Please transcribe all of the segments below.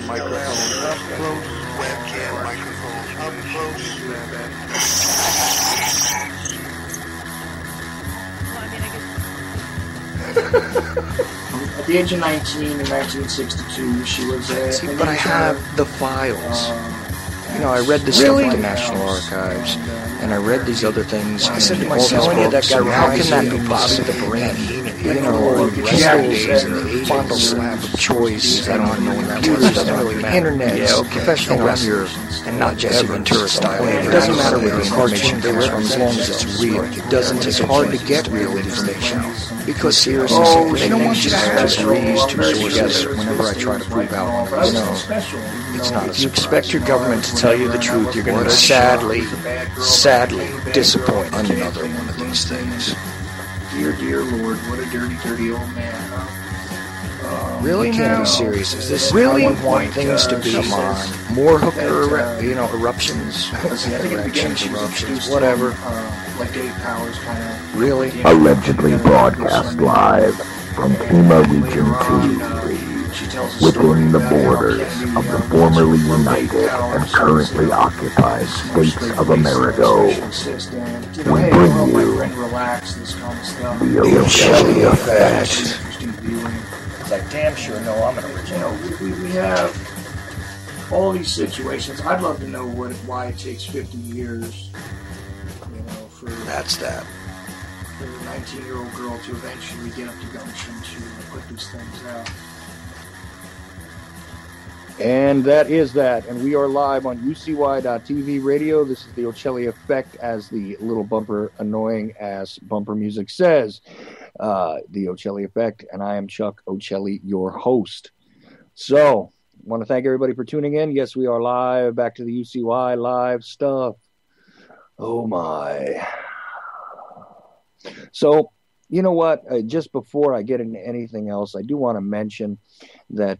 microphone up close, webcam microphone up close. At the age of 19 in 1962, she was but I have the files. I read this stuff at the National Archives, and I read these other things. I said to myself, how can that be possible? The brain, pistols and fondle slab of choice. I don't know when that was. It doesn't really matter. Internet, professional wrestlers, and not Jesse Ventura style. It doesn't matter where the information comes from as long as it's real. It's hard to get real information because seriously, they don't want you to have just read two sources whenever I try to prove out. It's not. If you expect your government to tell you the truth, you're going to sadly disappoint another one of these things. Dear Lord, what a dirty old man. Really? Can't be serious. Is this really how you want things to be? Come on. More hooker, eruptions? Eruptions, whatever. Like Dave Powers kind of... Really? Allegedly broadcast live from Pima Region 2. Within the borders of the formerly united and currently occupied states of America, we bring you the Ochelli Effect. It's like, damn sure, no, I'm an original. We have all these situations. I'd love to know why it takes 50 years, for... That's that. For a 19-year-old girl to eventually get up to gumption to put these things out. And that is that. And we are live on UCY.TV radio. This is the Ochelli Effect, as the little bumper, annoying ass bumper music says. The Ochelli Effect. And I am Chuck Ochelli, your host. So, I want to thank everybody for tuning in. Yes, we are live. Back to the UCY live stuff. Oh, my. So, you know what? Just before I get into anything else, I do want to mention that,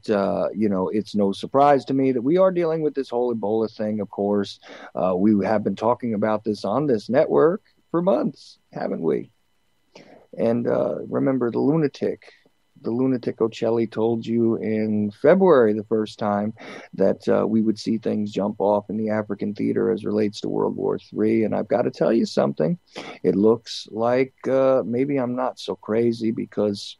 it's no surprise to me that we are dealing with this whole Ebola thing, of course. We have been talking about this on this network for months, haven't we? And remember the lunatic Ochelli told you in February the first time that we would see things jump off in the African theater as relates to World War III. And I've got to tell you something. It looks like maybe I'm not so crazy because,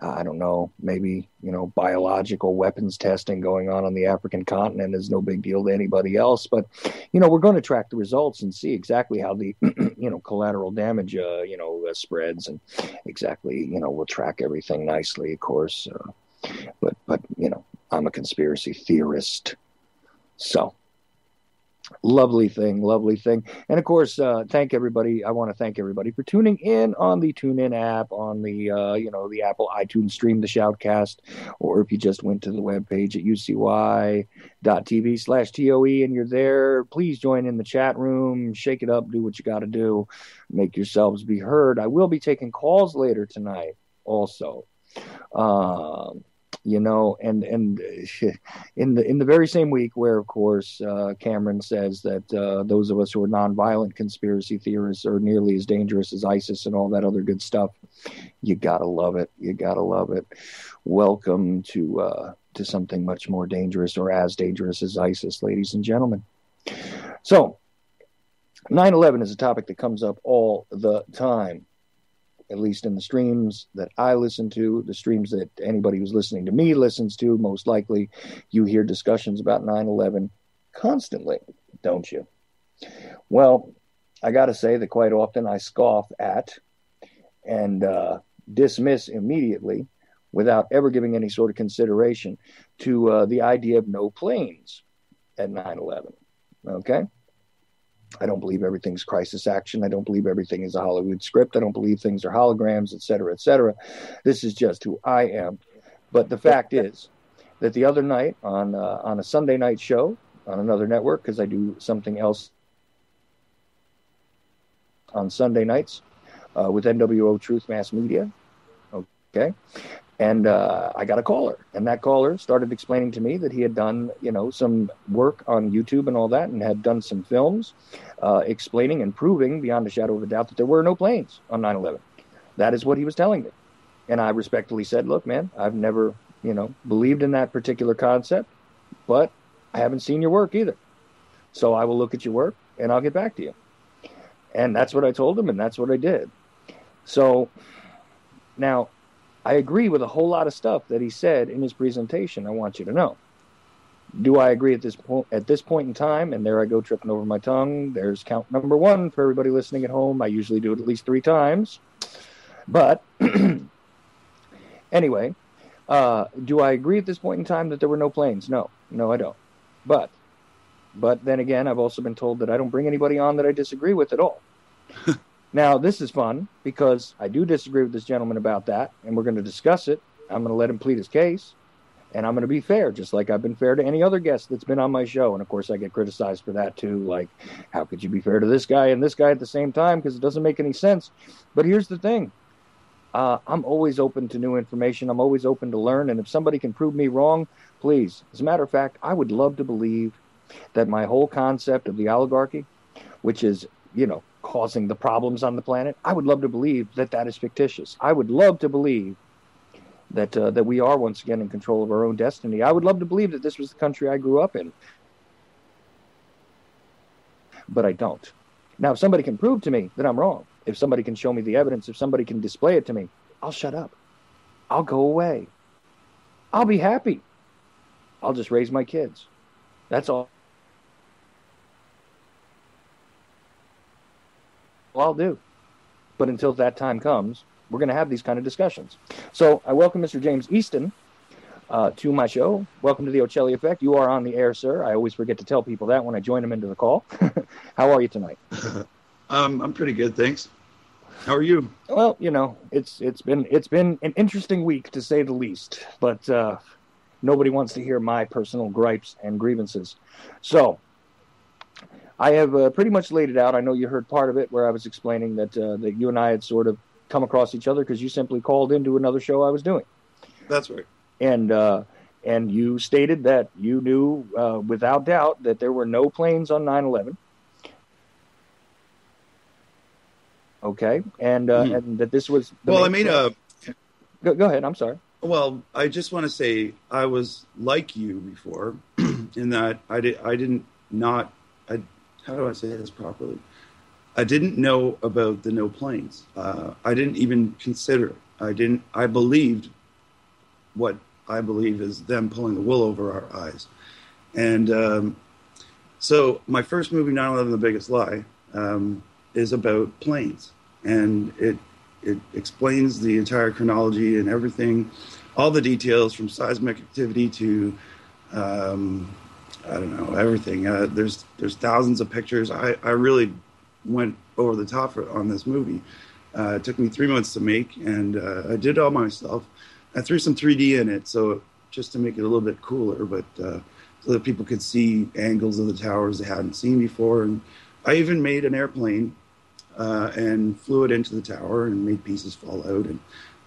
I don't know, maybe, biological weapons testing going on the African continent is no big deal to anybody else. But, we're going to track the results and see exactly how the, collateral damage, spreads, and exactly, we'll track everything nicely, of course. But, I'm a conspiracy theorist. So. Lovely thing. And of course, thank everybody. I want to thank everybody for tuning in on the TuneIn app, on the, the Apple iTunes Stream the Shoutcast, or if you just went to the webpage at ucy.tv/TOE and you're there, please join in the chat room, shake it up, do what you got to do, make yourselves be heard. I will be taking calls later tonight also. And in the very same week where, of course, Cameron says that those of us who are nonviolent conspiracy theorists are nearly as dangerous as ISIS and all that other good stuff. You gotta love it. Welcome to something much more dangerous, or as dangerous as ISIS, ladies and gentlemen. So, 9/11 is a topic that comes up all the time. At least in the streams that I listen to, the streams that anybody who's listening to me listens to, most likely you hear discussions about 9/11 constantly, don't you? Well, I got to say that quite often I scoff at and dismiss immediately, without ever giving any sort of consideration, to the idea of no planes at 9/11, okay? I don't believe everything's crisis action. I don't believe everything is a Hollywood script. I don't believe things are holograms, et cetera, et cetera. This is just who I am. But the fact is that the other night on a Sunday night show on another network, because I do something else on Sunday nights with NWO Truth Mass Media, okay? And I got a caller, and that caller started explaining to me that he had done, some work on YouTube and all that, and had done some films explaining and proving beyond a shadow of a doubt that there were no planes on 9/11. That is what he was telling me. And I respectfully said, look, man, I've never, believed in that particular concept. but I haven't seen your work either. So I will look at your work and I'll get back to you. And that's what I told him, and that's what I did. So now I agree with a whole lot of stuff that he said in his presentation. I want you to know. Do I agree at this point in time? And there I go tripping over my tongue. There's count number one for everybody listening at home. I usually do it at least 3 times. But anyway, do I agree at this point in time that there were no planes? No, I don't. But then again, I've also been told that I don't bring anybody on that I disagree with at all. Now, this is fun because I do disagree with this gentleman about that, and we're going to discuss it. I'm going to let him plead his case, and I'm going to be fair, just like I've been fair to any other guest that's been on my show. And, of course, I get criticized for that, too. Like, how could you be fair to this guy and this guy at the same time? Because it doesn't make any sense. But here's the thing. I'm always open to new information. I'm always open to learn. And if somebody can prove me wrong, please. As a matter of fact, I would love to believe that my whole concept of the oligarchy, which is, causing the problems on the planet, I would love to believe that that is fictitious. I would love to believe that that we are once again in control of our own destiny. I would love to believe that this was the country I grew up in. But I don't. Now, if somebody can prove to me that I'm wrong, if somebody can show me the evidence, if somebody can display it to me, I'll shut up. I'll go away. I'll be happy. I'll just raise my kids. That's all I'll do. But until that time comes, we're going to have these kind of discussions. So I welcome Mr. James Easton to my show. Welcome to the Ochelli Effect. You are on the air, sir. I always forget to tell people that when I join them into the call. How are you tonight? I'm pretty good, thanks. How are you? Well, it's been an interesting week to say the least, but nobody wants to hear my personal gripes and grievances. So I have pretty much laid it out. I know you heard part of it where I was explaining that you and I had sort of come across each other because you simply called into another show I was doing. That's right. And you stated that you knew without doubt that there were no planes on 9/11. Okay, and that this was. Well, I made a. Go ahead. I'm sorry. Well, I just want to say I was like you before, in that I didn't. How do I say this properly? I didn't know about the no planes. I didn't even consider it. I believed what I believe is them pulling the wool over our eyes. And so my first movie, 9/11: The Biggest Lie, is about planes. And it explains the entire chronology and everything, all the details from seismic activity to I don't know, everything. There's thousands of pictures. I really went over the top on this movie. It took me 3 months to make, and I did it all myself. I threw some 3D in it, so just to make it a little bit cooler, but so that people could see angles of the towers they hadn't seen before. And I even made an airplane and flew it into the tower and made pieces fall out and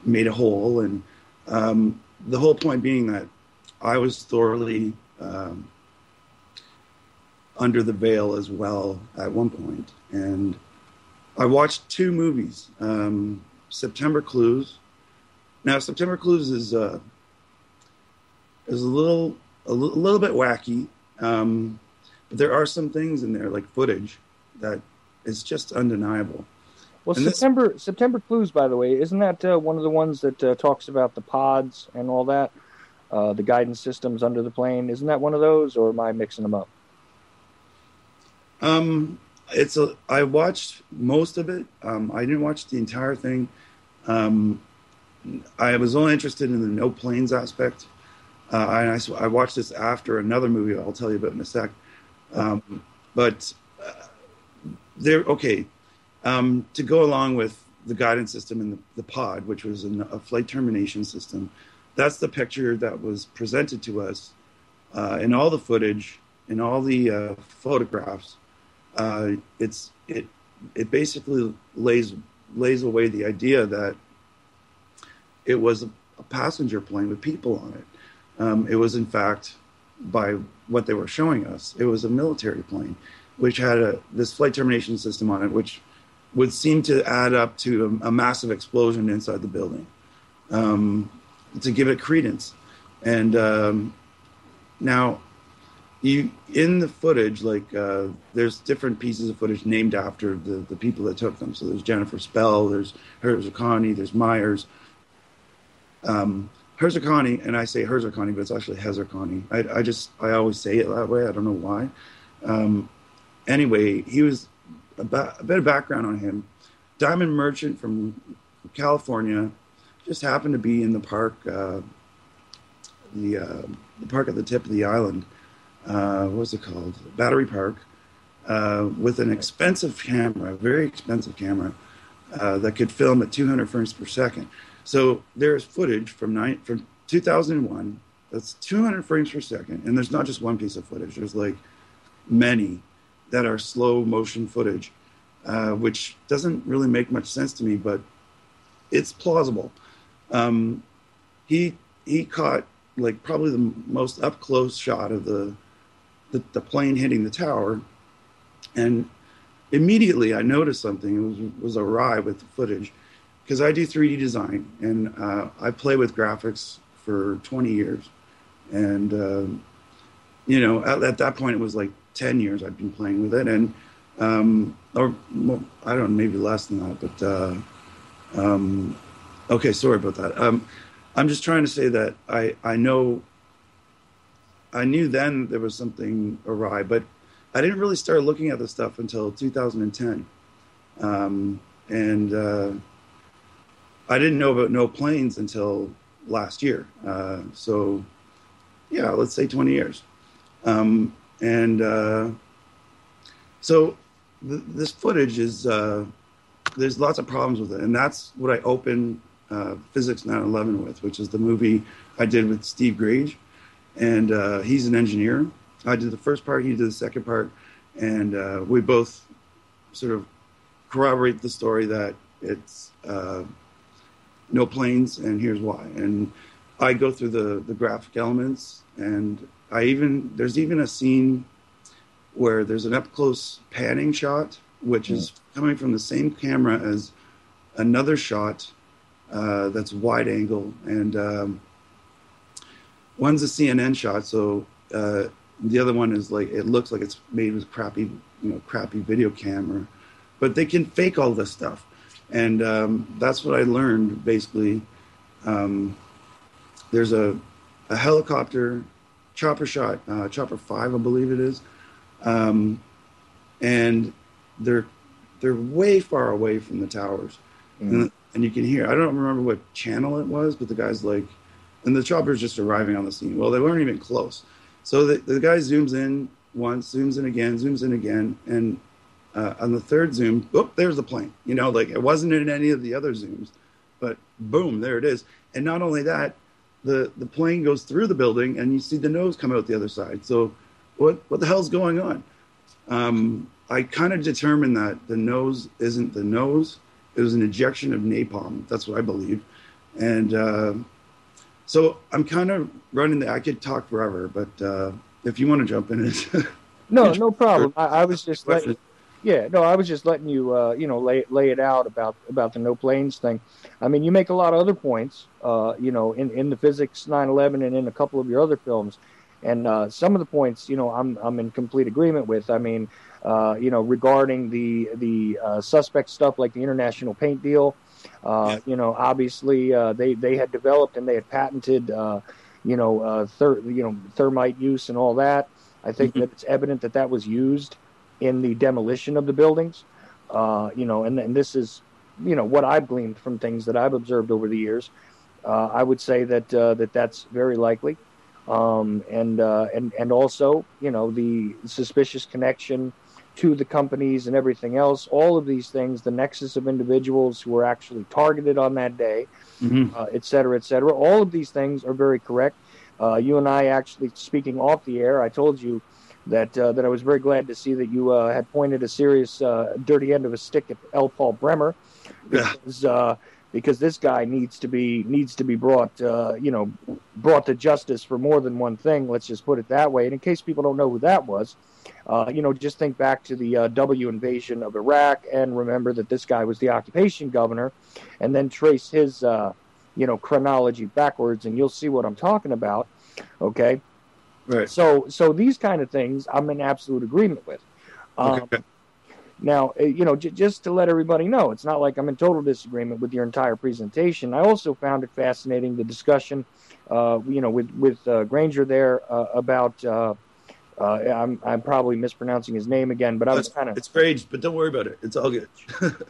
made a hole. And the whole point being that I was thoroughly under the veil as well at one point. And I watched 2 movies, September Clues. Now, September Clues is a little bit wacky, but there are some things in there, like footage, that is just undeniable. Well, September Clues, by the way, isn't that one of the ones that talks about the pods and all that, the guidance systems under the plane? Isn't that one of those, or am I mixing them up? I watched most of it. I didn't watch the entire thing. I was only interested in the no planes aspect. I watched this after another movie I'll tell you about in a sec. But they're okay. To go along with the guidance system and the pod, which was a flight termination system, that's the picture that was presented to us in all the footage, in all the photographs. It basically lays away the idea that it was a passenger plane with people on it. It was, in fact, by what they were showing us, it was a military plane, which had this flight termination system on it, which would seem to add up to a massive explosion inside the building to give it credence. And now, you in the footage, like there's different pieces of footage named after the people that took them. So there's Jennifer Spell, there's Herzakani, there's Myers. Herzakani, and I say Herzakani, but it's actually Hezarkani. I always say it that way. I don't know why. Anyway, he was a bit of background on him. Diamond merchant from California, just happened to be in the park, the park at the tip of the island. What's it called? Battery Park, with an expensive camera, a very expensive camera, that could film at 200 frames per second. So there's footage from 2001 that's 200 frames per second, and there's not just one piece of footage. There's like many that are slow motion footage, which doesn't really make much sense to me, but it's plausible. He caught like probably the most up close shot of the plane hitting the tower, and immediately I noticed something. It was awry with the footage, because I do 3D design, and I play with graphics for 20 years. And, at that point, it was like 10 years I'd been playing with it. And, or well, I don't know, maybe less than that. But, okay, sorry about that. I'm just trying to say that I knew then there was something awry, but I didn't really start looking at this stuff until 2010. I didn't know about no planes until last year. So, yeah, let's say 20 years. This footage is, there's lots of problems with it. And that's what I opened Physics 9/11 with, which is the movie I did with Steve Grage. And he's an engineer. I did the first part, he did the second part. And we both sort of corroborate the story that it's no planes, and here's why. And I go through the graphic elements, and there's even a scene where there's an up close panning shot, which is coming from the same camera as another shot that's wide angle, and one's a CNN shot, so the other one is like, it looks like it's made with crappy video camera, but they can fake all this stuff. And that's what I learned, basically. There's a helicopter chopper shot, chopper 5, I believe it is. And they're way far away from the towers. And you can hear, I don't remember what channel it was, but the guy's like, and the chopper's just arriving on the scene. Well, they weren't even close. So the guy zooms in once, zooms in again, and on the third zoom, there's the plane. Like it wasn't in any of the other zooms, but boom, there it is. And not only that, the plane goes through the building, and you see the nose come out the other side. So what the hell's going on? I kind of determined that the nose isn't the nose. It was an injection of napalm. That's what I believe. And so I'm kind of running I could talk forever, but if you want to jump in it. No problem. I was just letting you, lay it out about the no planes thing. I mean, you make a lot of other points, in the Physics 9/11 and in a couple of your other films. And some of the points, I'm in complete agreement with. I mean, regarding the suspect stuff like the international paint deal, obviously they had developed and they had patented, thermite use and all that. I think that it's evident that was used in the demolition of the buildings, and this is, what I've gleaned from things that I've observed over the years. I would say that that's very likely. And also, the suspicious connection to the companies and everything else, all of these things, the nexus of individuals who were actually targeted on that day, et cetera, all of these things are very correct. You and I actually, speaking off the air, I told you that I was very glad to see that you had pointed a serious dirty end of a stick at L. Paul Bremer, because this guy needs to be brought to justice for more than one thing. Let's just put it that way. And in case people don't know who that was, just think back to the W invasion of Iraq and remember that this guy was the occupation governor, and then trace his chronology backwards, and you'll see what I'm talking about. Okay. Right. So these kind of things I'm in absolute agreement with. Okay. Now, just to let everybody know, it's not like I'm in total disagreement with your entire presentation. I also found it fascinating, the discussion, with Granger there about. I'm probably mispronouncing his name again, but I was kind of. It's Grage, but don't worry about it. It's all good.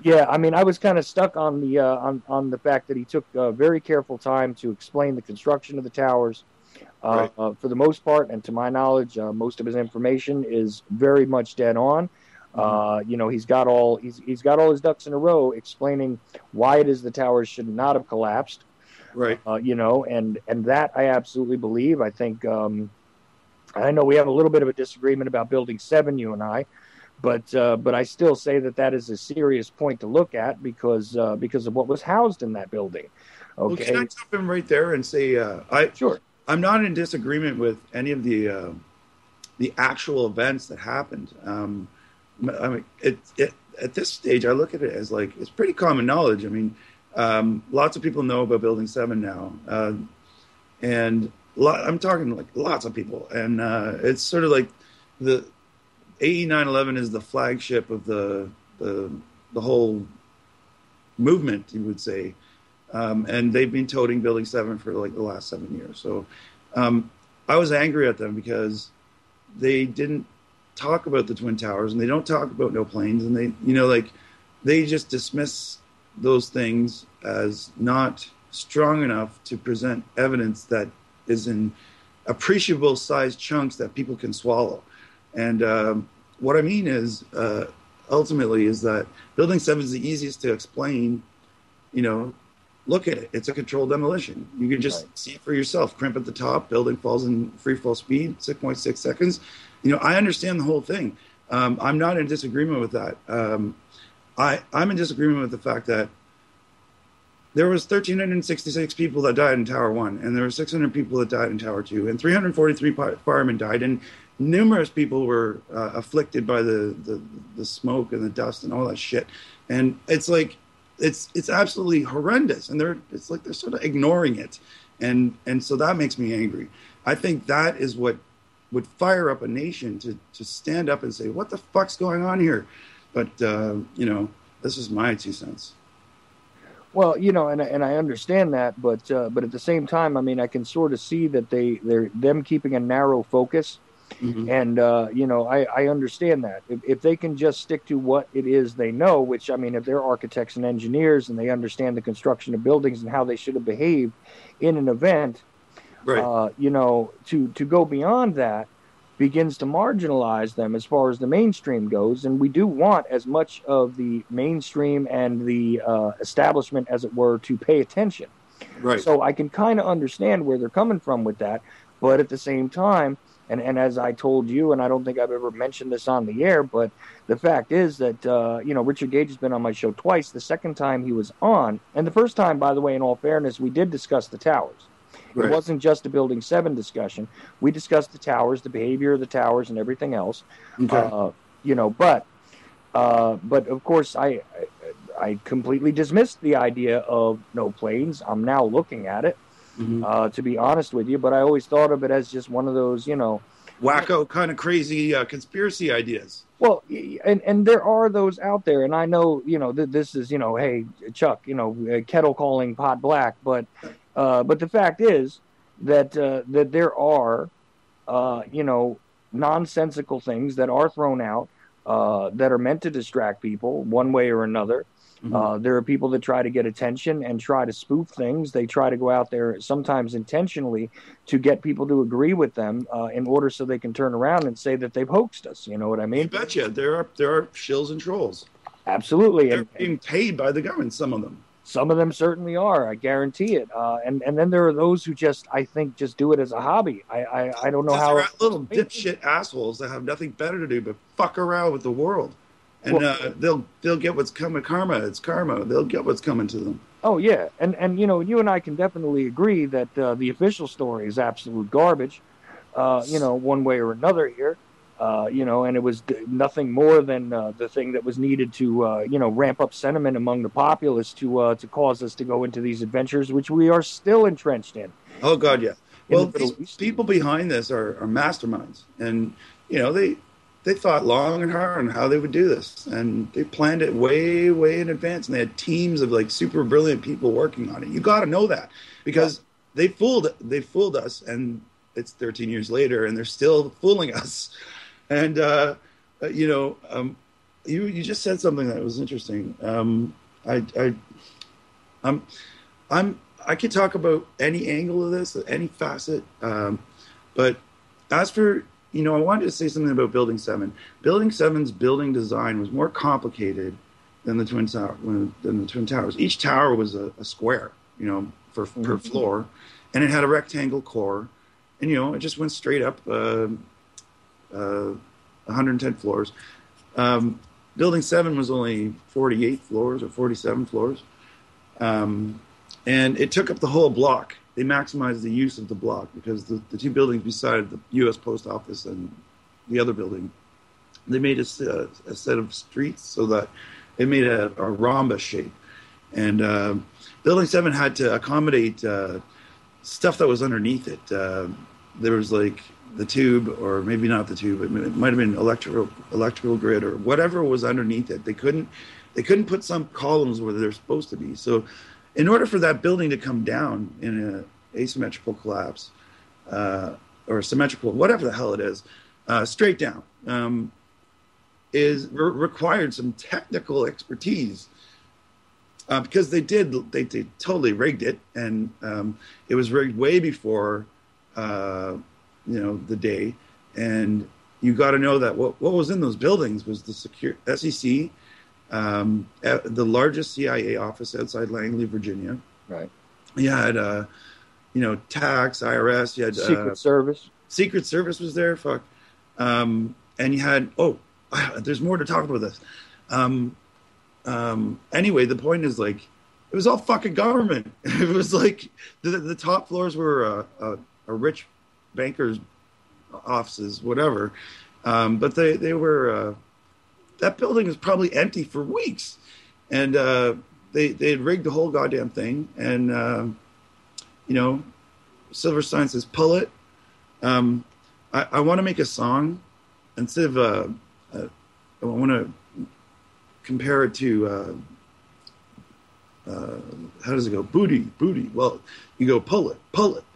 Yeah, I mean, I was kind of stuck on the on the fact that he took very careful time to explain the construction of the towers. Right. For the most part, and to my knowledge, most of his information is very much dead on. He's got all his ducks in a row explaining why it is the towers should not have collapsed. Right. And that I absolutely believe. I think I know we have a little bit of a disagreement about Building 7, you and I, but I still say that is a serious point to look at because of what was housed in that building. Okay. Well, can I jump in right there and say Sure. I'm not in disagreement with any of the actual events that happened. I mean, at this stage, I look at it as like it's pretty common knowledge. I mean, lots of people know about Building 7 now, and I'm talking like lots of people, and it's sort of like the AE 9/11 is the flagship of the whole movement, you would say. And they've been toting Building 7 for like the last 7 years. So I was angry at them because they didn't talk about the Twin Towers and they don't talk about no planes. And they just dismiss those things as not strong enough to present evidence that is in appreciable sized chunks that people can swallow. And what I mean is ultimately is that Building 7 is the easiest to explain, look at it. It's a controlled demolition. You can just see it for yourself. Crimp at the top, building falls in free fall speed, 6.6 seconds. I understand the whole thing. I'm not in disagreement with that. I'm in disagreement with the fact that there was 1,366 people that died in Tower 1, and there were 600 people that died in Tower 2, and 343 firemen died, and numerous people were afflicted by the smoke and the dust and all that shit. And it's like, it's absolutely horrendous, and they're sort of ignoring it, and so that makes me angry. I think that is what would fire up a nation to stand up and say, what the fuck's going on here? But this is my 2 cents. Well, and I understand that, but at the same time, I mean, I can sort of see that they're keeping a narrow focus. Mm-hmm. And, I understand that. If they can just stick to what it is they know, which, I mean, if they're architects and engineers and they understand the construction of buildings and how they should have behaved in an event, right. To go beyond that begins to marginalize them as far as the mainstream goes. And we do want as much of the mainstream and the establishment, as it were, to pay attention. Right. So I can kind of understand where they're coming from with that. But at the same time, and as I told you, and I don't think I've ever mentioned this on the air, but the fact is that, Richard Gage has been on my show twice. The second time he was on, and the first time, by the way, in all fairness, we did discuss the towers. Right. It wasn't just a Building 7 discussion. We discussed the towers, the behavior of the towers, and everything else. Okay. But of course, I completely dismissed the idea of no planes. I'm now looking at it. Mm-hmm. To be honest with you, but I always thought of it as just one of those, wacko kind of crazy conspiracy ideas. Well, and there are those out there, and I know, this is, hey, Chuck, kettle calling pot black, but the fact is that there are, nonsensical things that are thrown out that are meant to distract people one way or another. Mm-hmm. There are people that try to get attention and try to spoof things. They try to go out there sometimes intentionally to get people to agree with them in order so they can turn around and say that they've hoaxed us. You know what I mean? You betcha. There are shills and trolls. Absolutely. They're being paid by the government, some of them. Some of them certainly are. I guarantee it. And then there are those who I think just do it as a hobby. I don't know how. There are little dipshit assholes that have nothing better to do but fuck around with the world. And they'll get what's coming. Karma, it's karma. They'll get what's coming to them. Oh yeah, and you and I can definitely agree that the official story is absolute garbage. One way or another here. And it was nothing more than the thing that was needed to ramp up sentiment among the populace to cause us to go into these adventures, which we are still entrenched in. Oh God, yeah. Well, the Middle these East. people behind this are masterminds, and they thought long and hard on how they would do this, and they planned it way, way in advance, and they had teams of like super brilliant people working on it. You got to know that, because they fooled us, and it's 13 years later, and they're still fooling us. And you just said something that was interesting. I could talk about any angle of this, any facet, but as for I wanted to say something about Building 7. Building 7's building design was more complicated than the Twin Towers. Each tower was a square, per floor, and it had a rectangle core, and it just went straight up 110 floors. Building 7 was only 48 floors or 47 floors, and it took up the whole block. They maximized the use of the block because the two buildings beside the U.S. Post Office and the other building, they made a set of streets so that it made a rhombus shape. And Building 7 had to accommodate stuff that was underneath it. There was like the tube, or maybe not the tube, it might have been electrical grid or whatever was underneath it. They couldn't put some columns where they're supposed to be. So in order for that building to come down in an asymmetrical collapse, or symmetrical, whatever the hell it is, straight down, required some technical expertise, because they totally rigged it, and it was rigged way before the day. And you got to know that what was in those buildings was the secure SEC. The largest CIA office outside Langley, Virginia. Right. You had, tax, IRS. You had Secret Service. Secret Service was there. Fuck. And you had. There's more to talk about this. Anyway, the point is, like, it was all fucking government. It was like the top floors were a rich bankers' offices, whatever. But they were. That building was probably empty for weeks, and they had rigged the whole goddamn thing. And Silverstein says, "Pull it." I want to make a song instead of. I want to compare it to. How does it go? Booty. Well, you go pull it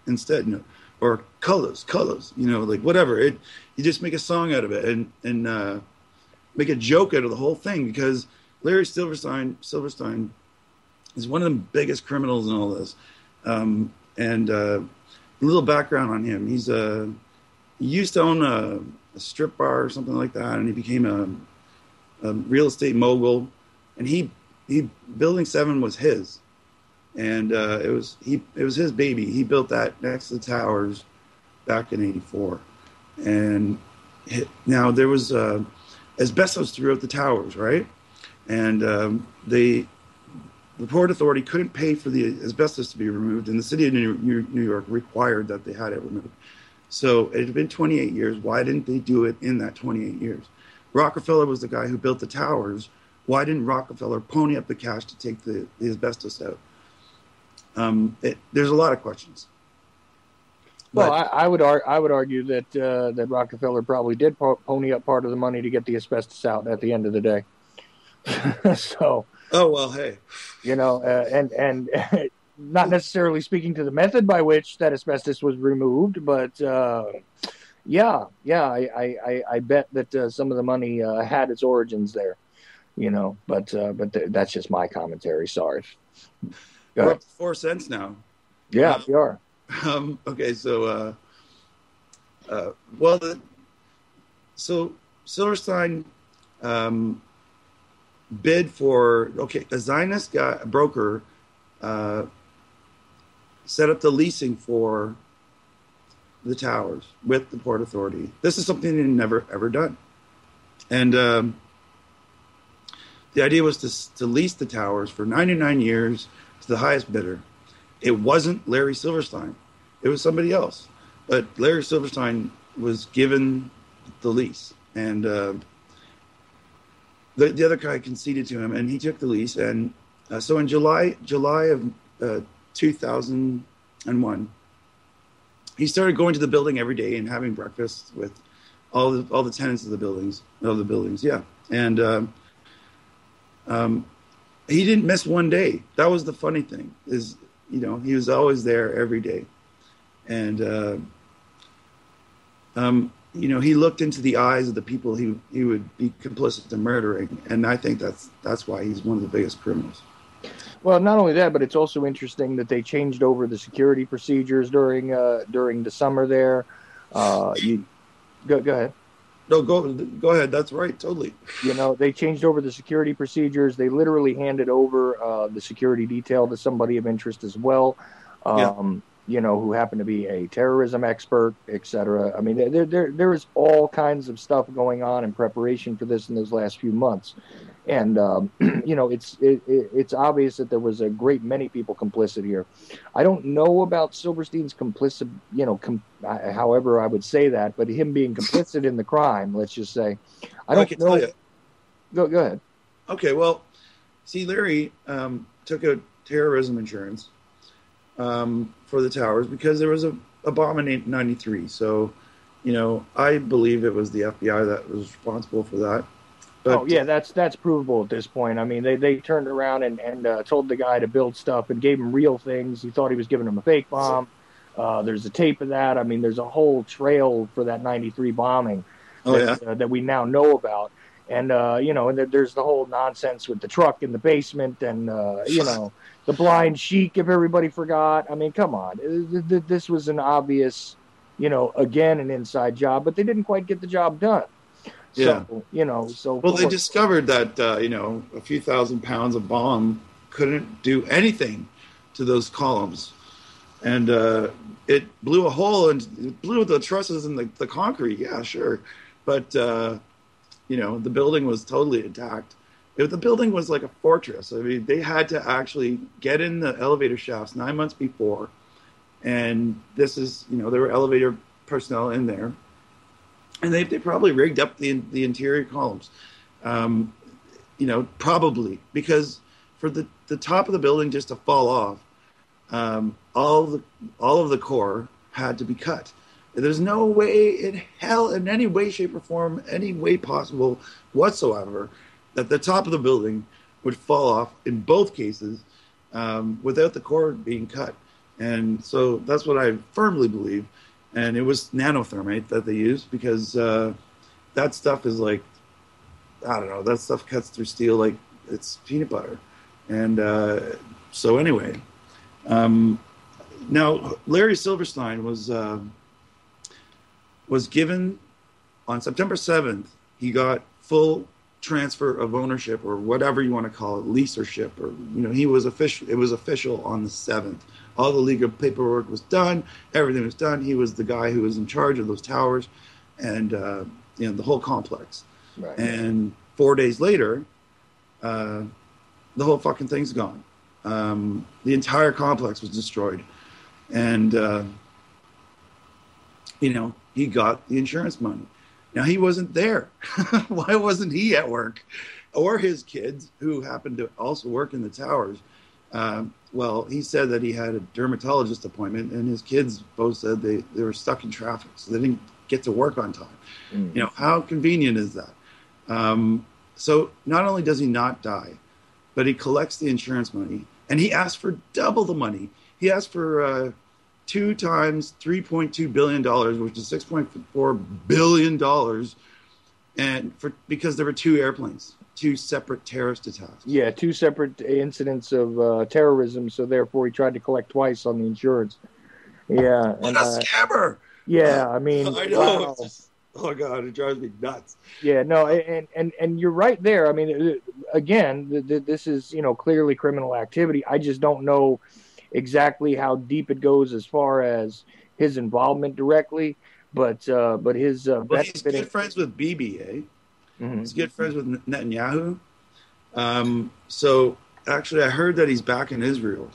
instead, or colors. Like whatever. You just make a song out of it, and make a joke out of the whole thing, because Larry Silverstein is one of the biggest criminals in all this. And a little background on him: he used to own a strip bar or something like that, and he became a real estate mogul. And he Building 7 was his, and it was his baby. He built that next to the towers back in '84, and now there was asbestos throughout the towers, right? And the Port Authority couldn't pay for the asbestos to be removed, and the city of New York required that they had it removed. So it had been 28 years. Why didn't they do it in that 28 years? Rockefeller was the guy who built the towers. Why didn't Rockefeller pony up the cash to take the asbestos out? There's a lot of questions. Well, I would argue that that Rockefeller probably did pony up part of the money to get the asbestos out at the end of the day. So. Oh well, hey. And not necessarily speaking to the method by which that asbestos was removed, but I bet that some of the money had its origins there. But that's just my commentary. Sorry. We're up to 4 cents now. Yeah, we are. Okay, so so Silverstein bid for a Zionist broker set up the leasing for the towers with the Port Authority. This is something they'd never ever done, and the idea was to lease the towers for 99 years to the highest bidder. It wasn't Larry Silverstein. It was somebody else. But Larry Silverstein was given the lease. And the other guy conceded to him, and he took the lease. And so in July of 2001, he started going to the building every day and having breakfast with all the tenants of the buildings. Yeah, and he didn't miss one day. That was the funny thing, is, you know, he was always there every day, and you know, he looked into the eyes of the people he would be complicit in murdering, and I think that's why he's one of the biggest criminals. Well, not only that, but it's also interesting that they changed over the security procedures during the summer there. You go ahead. No, go ahead. That's right, totally. You know, they changed over the security procedures. They literally handed over the security detail to somebody of interest as well. You know, who happened to be a terrorism expert, etc. I mean, there is all kinds of stuff going on in preparation for this in those last few months, and you know, it's obvious that there was a great many people complicit here. I don't know about Silverstein's complicit, you know, however I would say that, but him being complicit in the crime, let's just say, I don't know. Tell you. Go ahead. Okay, well, see, Larry took out terrorism insurance for the towers because there was a bomb in '93. So, you know, I believe it was the FBI that was responsible for that. But, oh yeah, that's provable at this point. I mean, they turned around and told the guy to build stuff and gave him real things. He thought he was giving him a fake bomb. There's a tape of that. I mean, there's a whole trail for that '93 bombing that we now know about. And you know, and there's the whole nonsense with the truck in the basement, and you know, the blind sheik, if everybody forgot. I mean, come on. This was an obvious, you know, again, an inside job, but they didn't quite get the job done. Yeah. So, you know, so. Well, they discovered that, you know, a few thousand pounds of bomb couldn't do anything to those columns. And it blew a hole, and it blew the trusses and the concrete. Yeah, sure. But, you know, the building was totally intact. The building was like a fortress. I mean, they had to actually get in the elevator shafts 9 months before. And this is, you know, there were elevator personnel in there. And they probably rigged up the interior columns. You know, probably. Because for the top of the building just to fall off, all of the core had to be cut. There's no way in hell, in any way, shape, or form, any way possible whatsoever, that the top of the building would fall off in both cases without the core being cut. And so that's what I firmly believe. And it was nanothermite that they used, because that stuff is like, I don't know, that stuff cuts through steel like it's peanut butter. And so anyway, now Larry Silverstein was given on September 7th. He got full transfer of ownership, or whatever you want to call it, leasership, or, you know, he was official. It was official on the 7th. All the legal paperwork was done. Everything was done. He was the guy who was in charge of those towers, and you know, the whole complex. Right. And 4 days later, the whole fucking thing's gone. The entire complex was destroyed, and you know, he got the insurance money. Now, he wasn't there. Why wasn't he at work? Or his kids, who happened to also work in the towers. Well, he said that he had a dermatologist appointment, and his kids both said they were stuck in traffic, so they didn't get to work on time. Mm. You know, how convenient is that? So not only does he not die, but he collects the insurance money, and he asked for double the money. He asked for 2 times $3.2 billion, which is $6.4 billion, and because there were 2 airplanes, 2 separate terrorist attacks. Yeah, 2 separate incidents of terrorism, so therefore he tried to collect twice on the insurance. Yeah. What a scammer! Yeah, I mean, I know. Wow. Just, oh, God, it drives me nuts. Yeah, no, and you're right there. I mean, again, this is, you know, clearly criminal activity. I just don't know exactly how deep it goes as far as his involvement directly, but his well, he's good friends with Bibi, eh? Mm-hmm. He's good friends with Netanyahu. So actually, I heard that he's back in Israel.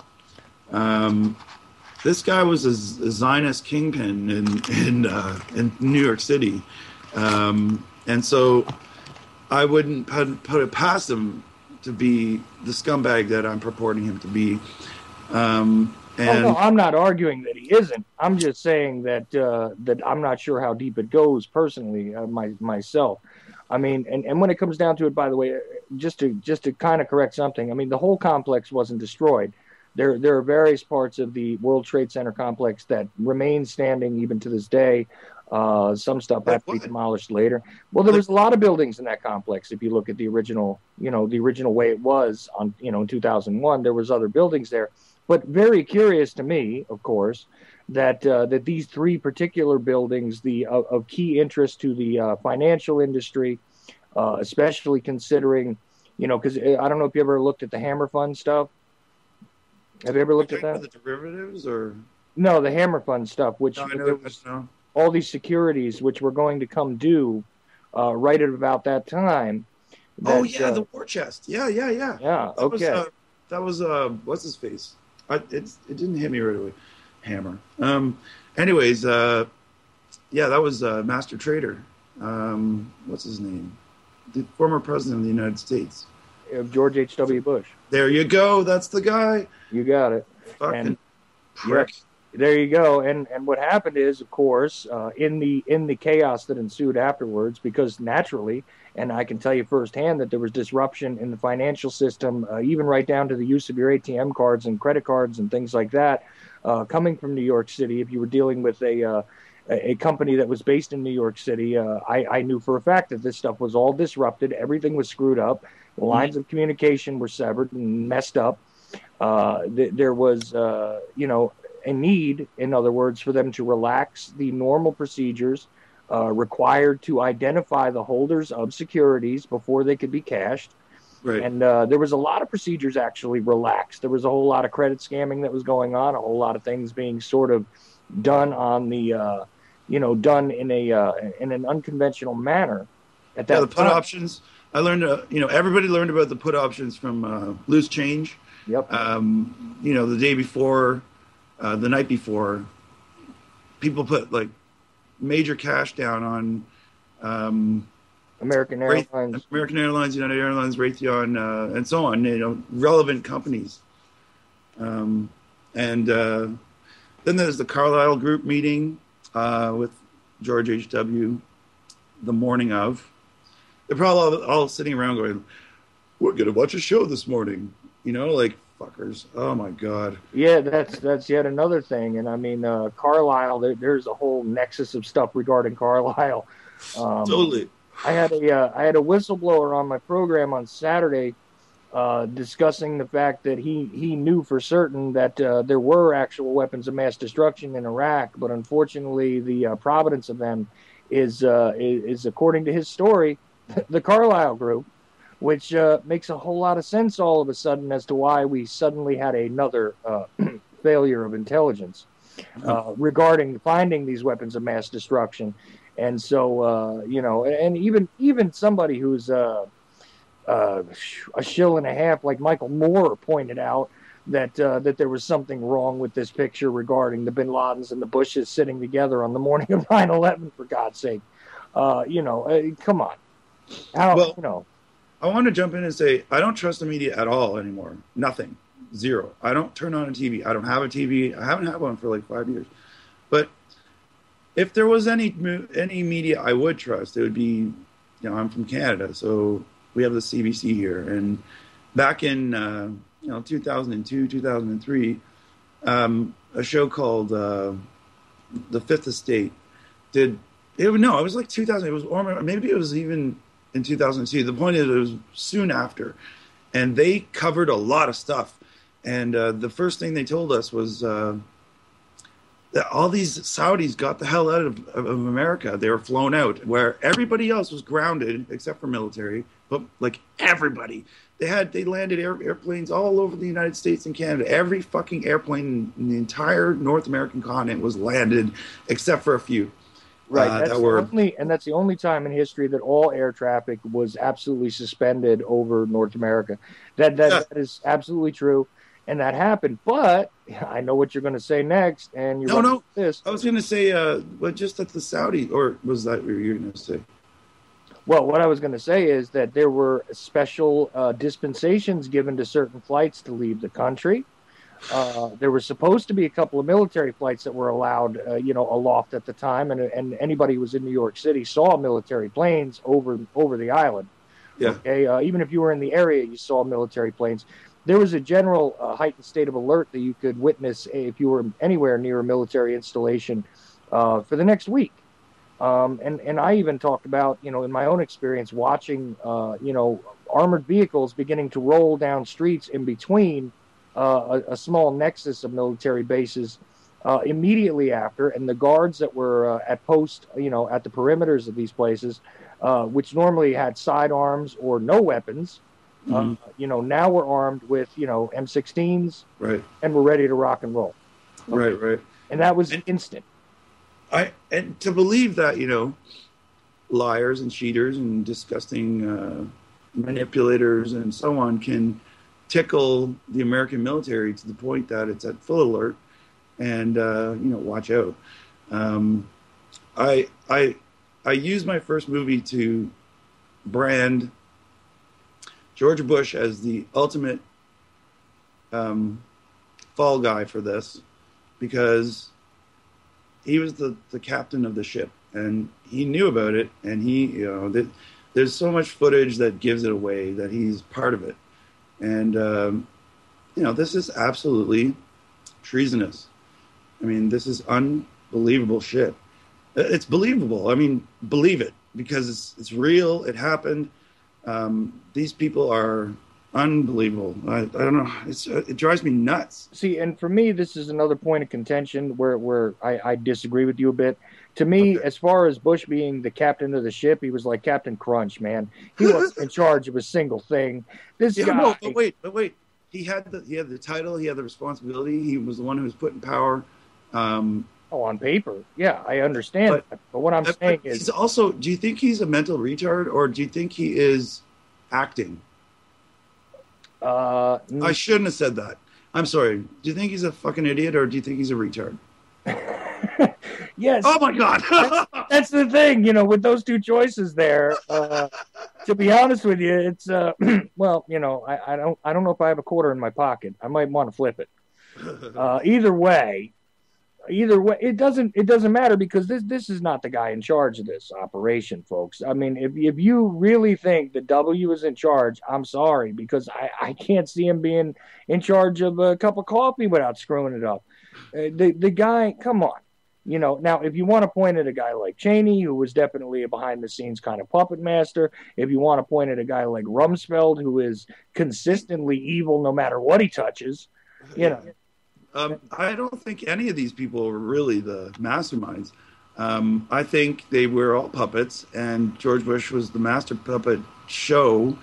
This guy was a Zionist kingpin in New York City, and so I wouldn't put it past him to be the scumbag that I'm purporting him to be. And no, I'm not arguing that he isn't. I'm just saying that that I'm not sure how deep it goes personally, myself. I mean, and when it comes down to it, by the way, just to kind of correct something, I mean, the whole complex wasn't destroyed. There are various parts of the World Trade Center complex that remain standing even to this day. Some stuff had to be demolished later. Well, there was a lot of buildings in that complex. If you look at the original, the original way it was on, in 2001, there was other buildings there. But very curious to me, of course, that that these three particular buildings, of key interest to the financial industry, especially considering, because I don't know if you ever looked at the Hammer Fund stuff. Have you ever looked at that? The derivatives, or no, the Hammer Fund stuff, which no. All these securities which were going to come due right at about that time. The war chest. Yeah. Yeah. Okay. That was what's his face? It didn't hit me right away. Hammer. Anyways, that was Master Trader. What's his name? The former president of the United States. George H.W. Bush. There you go. That's the guy. You got it. Fucking prick. Yes, there you go. And what happened is, of course, in the chaos that ensued afterwards, because naturally, and I can tell you firsthand that there was disruption in the financial system, even right down to the use of your ATM cards and credit cards and things like that, coming from New York City. If you were dealing with a company that was based in New York City, I knew for a fact that this stuff was all disrupted. Everything was screwed up. The lines of communication were severed and messed up. There was, a need, in other words, for them to relax the normal procedures required to identify the holders of securities before they could be cashed. Right. And there was a lot of procedures actually relaxed. There was a whole lot of credit scamming that was going on, a whole lot of things being sort of done on the, done in an unconventional manner. At that the put options. I learned, everybody learned about the put options from Loose Change. Yep. The day before, the night before, people put like major cash down on American Airlines, United Airlines, Raytheon, and so on. Relevant companies. And then there's the Carlyle Group meeting with George H.W. the morning of. They're probably all sitting around going, "We're gonna watch a show this morning," like fuckers. Oh my god. Yeah, that's yet another thing. And I mean, Carlyle. There's a whole nexus of stuff regarding Carlyle. Totally. I had a whistleblower on my program on Saturday, discussing the fact that he knew for certain that there were actual weapons of mass destruction in Iraq, but unfortunately, the provenance of them is according to his story, the Carlyle Group, which makes a whole lot of sense all of a sudden as to why we suddenly had another failure of intelligence regarding finding these weapons of mass destruction. And so, and even somebody who's a shill and a half like Michael Moore pointed out that there was something wrong with this picture regarding the Bin Ladens and the Bushes sitting together on the morning of 9/11, for God's sake. Come on. I want to jump in and say I don't trust the media at all anymore. Nothing. Zero. I don't turn on a TV. I don't have a TV. I haven't had one for like 5 years. But if there was any media I would trust, it would be, I'm from Canada, so we have the CBC here. And back in 2002, 2003, a show called The Fifth Estate it was like 2000. It was, or maybe it was even in 2002. The point is, it was soon after, and they covered a lot of stuff. And the first thing they told us was that all these Saudis got the hell out of America. They were flown out, where everybody else was grounded except for military. But like everybody, they landed airplanes all over the United States and Canada. Every fucking airplane in the entire North American continent was landed, except for a few. Right, that's the only time in history that all air traffic was absolutely suspended over North America. That is absolutely true, and that happened. But I know what you're going to say next, and you're this. I was going to say, just at the Saudi, or was that what you were going to say? Well, what I was going to say is that there were special dispensations given to certain flights to leave the country. There was supposed to be a couple of military flights that were allowed, aloft at the time, and anybody who was in New York City saw military planes over the island. Yeah. Okay, even if you were in the area, you saw military planes. There was a general heightened state of alert that you could witness if you were anywhere near a military installation for the next week. And I even talked about, in my own experience, watching, armored vehicles beginning to roll down streets in between a small nexus of military bases immediately after, and the guards that were at post, at the perimeters of these places, which normally had sidearms or no weapons, now we're armed with, M16s, right, and we're ready to rock and roll. Okay. Right. And that was instant. And to believe that, liars and cheaters and disgusting manipulators and so on can tickle the American military to the point that it's at full alert and, watch out. I used my first movie to brand George Bush as the ultimate fall guy for this, because he was the captain of the ship and he knew about it, and there's so much footage that gives it away that he's part of it. And, this is absolutely treasonous. I mean, this is unbelievable shit. It's believable. I mean, believe it, because it's real. It happened. These people are unbelievable. I don't know. It drives me nuts. See, and for me, this is another point of contention where I disagree with you a bit. To me, as far as Bush being the captain of the ship, he was like Captain Crunch, man. He wasn't in charge of a single thing. This guy. No, but wait. He had the title. He had the responsibility. He was the one who was put in power. On paper, yeah, I understand. But what I'm saying is, he's also. Do you think he's a mental retard, or do you think he is acting? I shouldn't have said that. I'm sorry. Do you think he's a fucking idiot, or do you think he's a retard? Yes. Oh my God. That's the thing, with those two choices there. To be honest with you, it's well, I don't know if I have a quarter in my pocket. I might want to flip it. Either way, it doesn't matter, because this is not the guy in charge of this operation, folks. I mean, if you really think that W is in charge, I'm sorry, because I can't see him being in charge of a cup of coffee without screwing it up. The guy, come on. Now, if you want to point at a guy like Cheney, who was definitely a behind-the-scenes kind of puppet master, if you want to point at a guy like Rumsfeld, who is consistently evil no matter what he touches, I don't think any of these people were really the masterminds. I think they were all puppets, and George Bush was the master puppet show.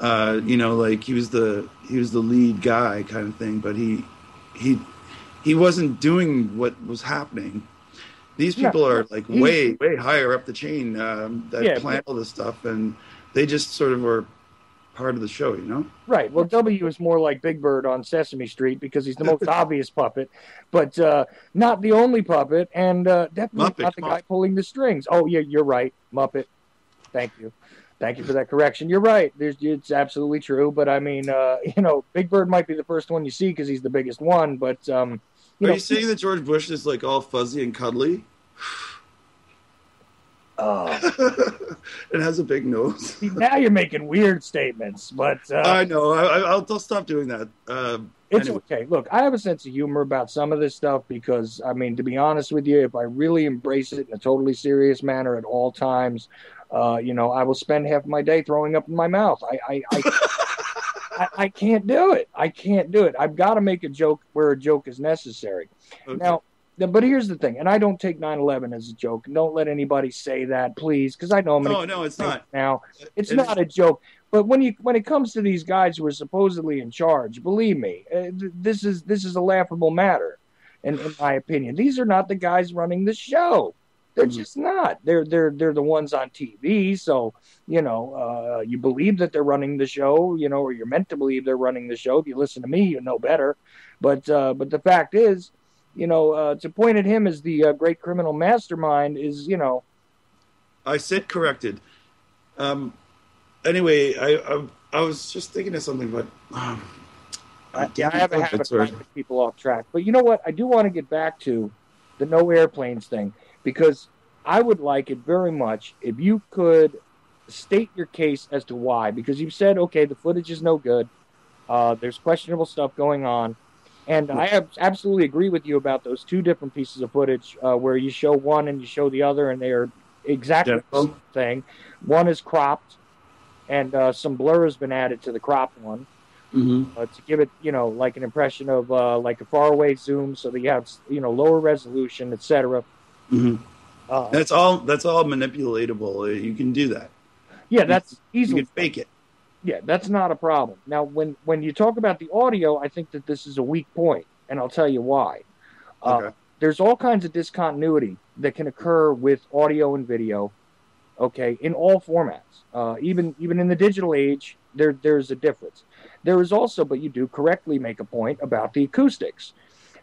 Like he was the lead guy kind of thing, but he wasn't doing what was happening. These people are like way higher up the chain that plan all this stuff, and they just sort of were part of the show, Right. Well, W is more like Big Bird on Sesame Street, because he's the most obvious puppet, but not the only puppet, and definitely Muppet, not the guy pulling the strings. Oh, yeah, you're right, Muppet. Thank you for that correction. You're right. It's absolutely true. But I mean, Big Bird might be the first one you see because he's the biggest one. But are you saying that George Bush is like all fuzzy and cuddly? It has a big nose. Now you're making weird statements, but I know. I'll stop doing that. It's anyway. Okay. Look, I have a sense of humor about some of this stuff because, I mean, to be honest with you, if I really embrace it in a totally serious manner at all times, I will spend half of my day throwing up in my mouth. I can't do it. I can't do it. I've got to make a joke where a joke is necessary. Okay. Now, but here's the thing, and I don't take 9/11 as a joke. And don't let anybody say that, please, because I know. No, it's not. Now, it's not a joke. But when it comes to these guys who are supposedly in charge, believe me, this is a laughable matter, in my opinion. These are not the guys running the show. They're just not. They're the ones on TV. So you believe that they're running the show, or you're meant to believe they're running the show. If you listen to me, you know better. But the fact is, to point at him as the great criminal mastermind is, I said corrected. Anyway, I was just thinking of something, but Yeah, I have a habit of knocking people off track. But you know what? I do want to get back to the no airplanes thing, because I would like it very much if you could state your case as to why. Because you've said, okay, the footage is no good. There's questionable stuff going on. And I absolutely agree with you about those two different pieces of footage where you show one and you show the other, and they are exactly the same thing. One is cropped, and some blur has been added to the cropped one. To give it, like an impression of like a faraway zoom, so that you have, lower resolution, etc. That's all manipulatable. You can do that. Yeah, that's easily. You can fake it. Yeah, that's not a problem. Now, when you talk about the audio, I think that this is a weak point, and I'll tell you why. There's all kinds of discontinuity that can occur with audio and video, okay, in all formats. Even in the digital age, there's a difference. There is also, but you do correctly make a point about the acoustics.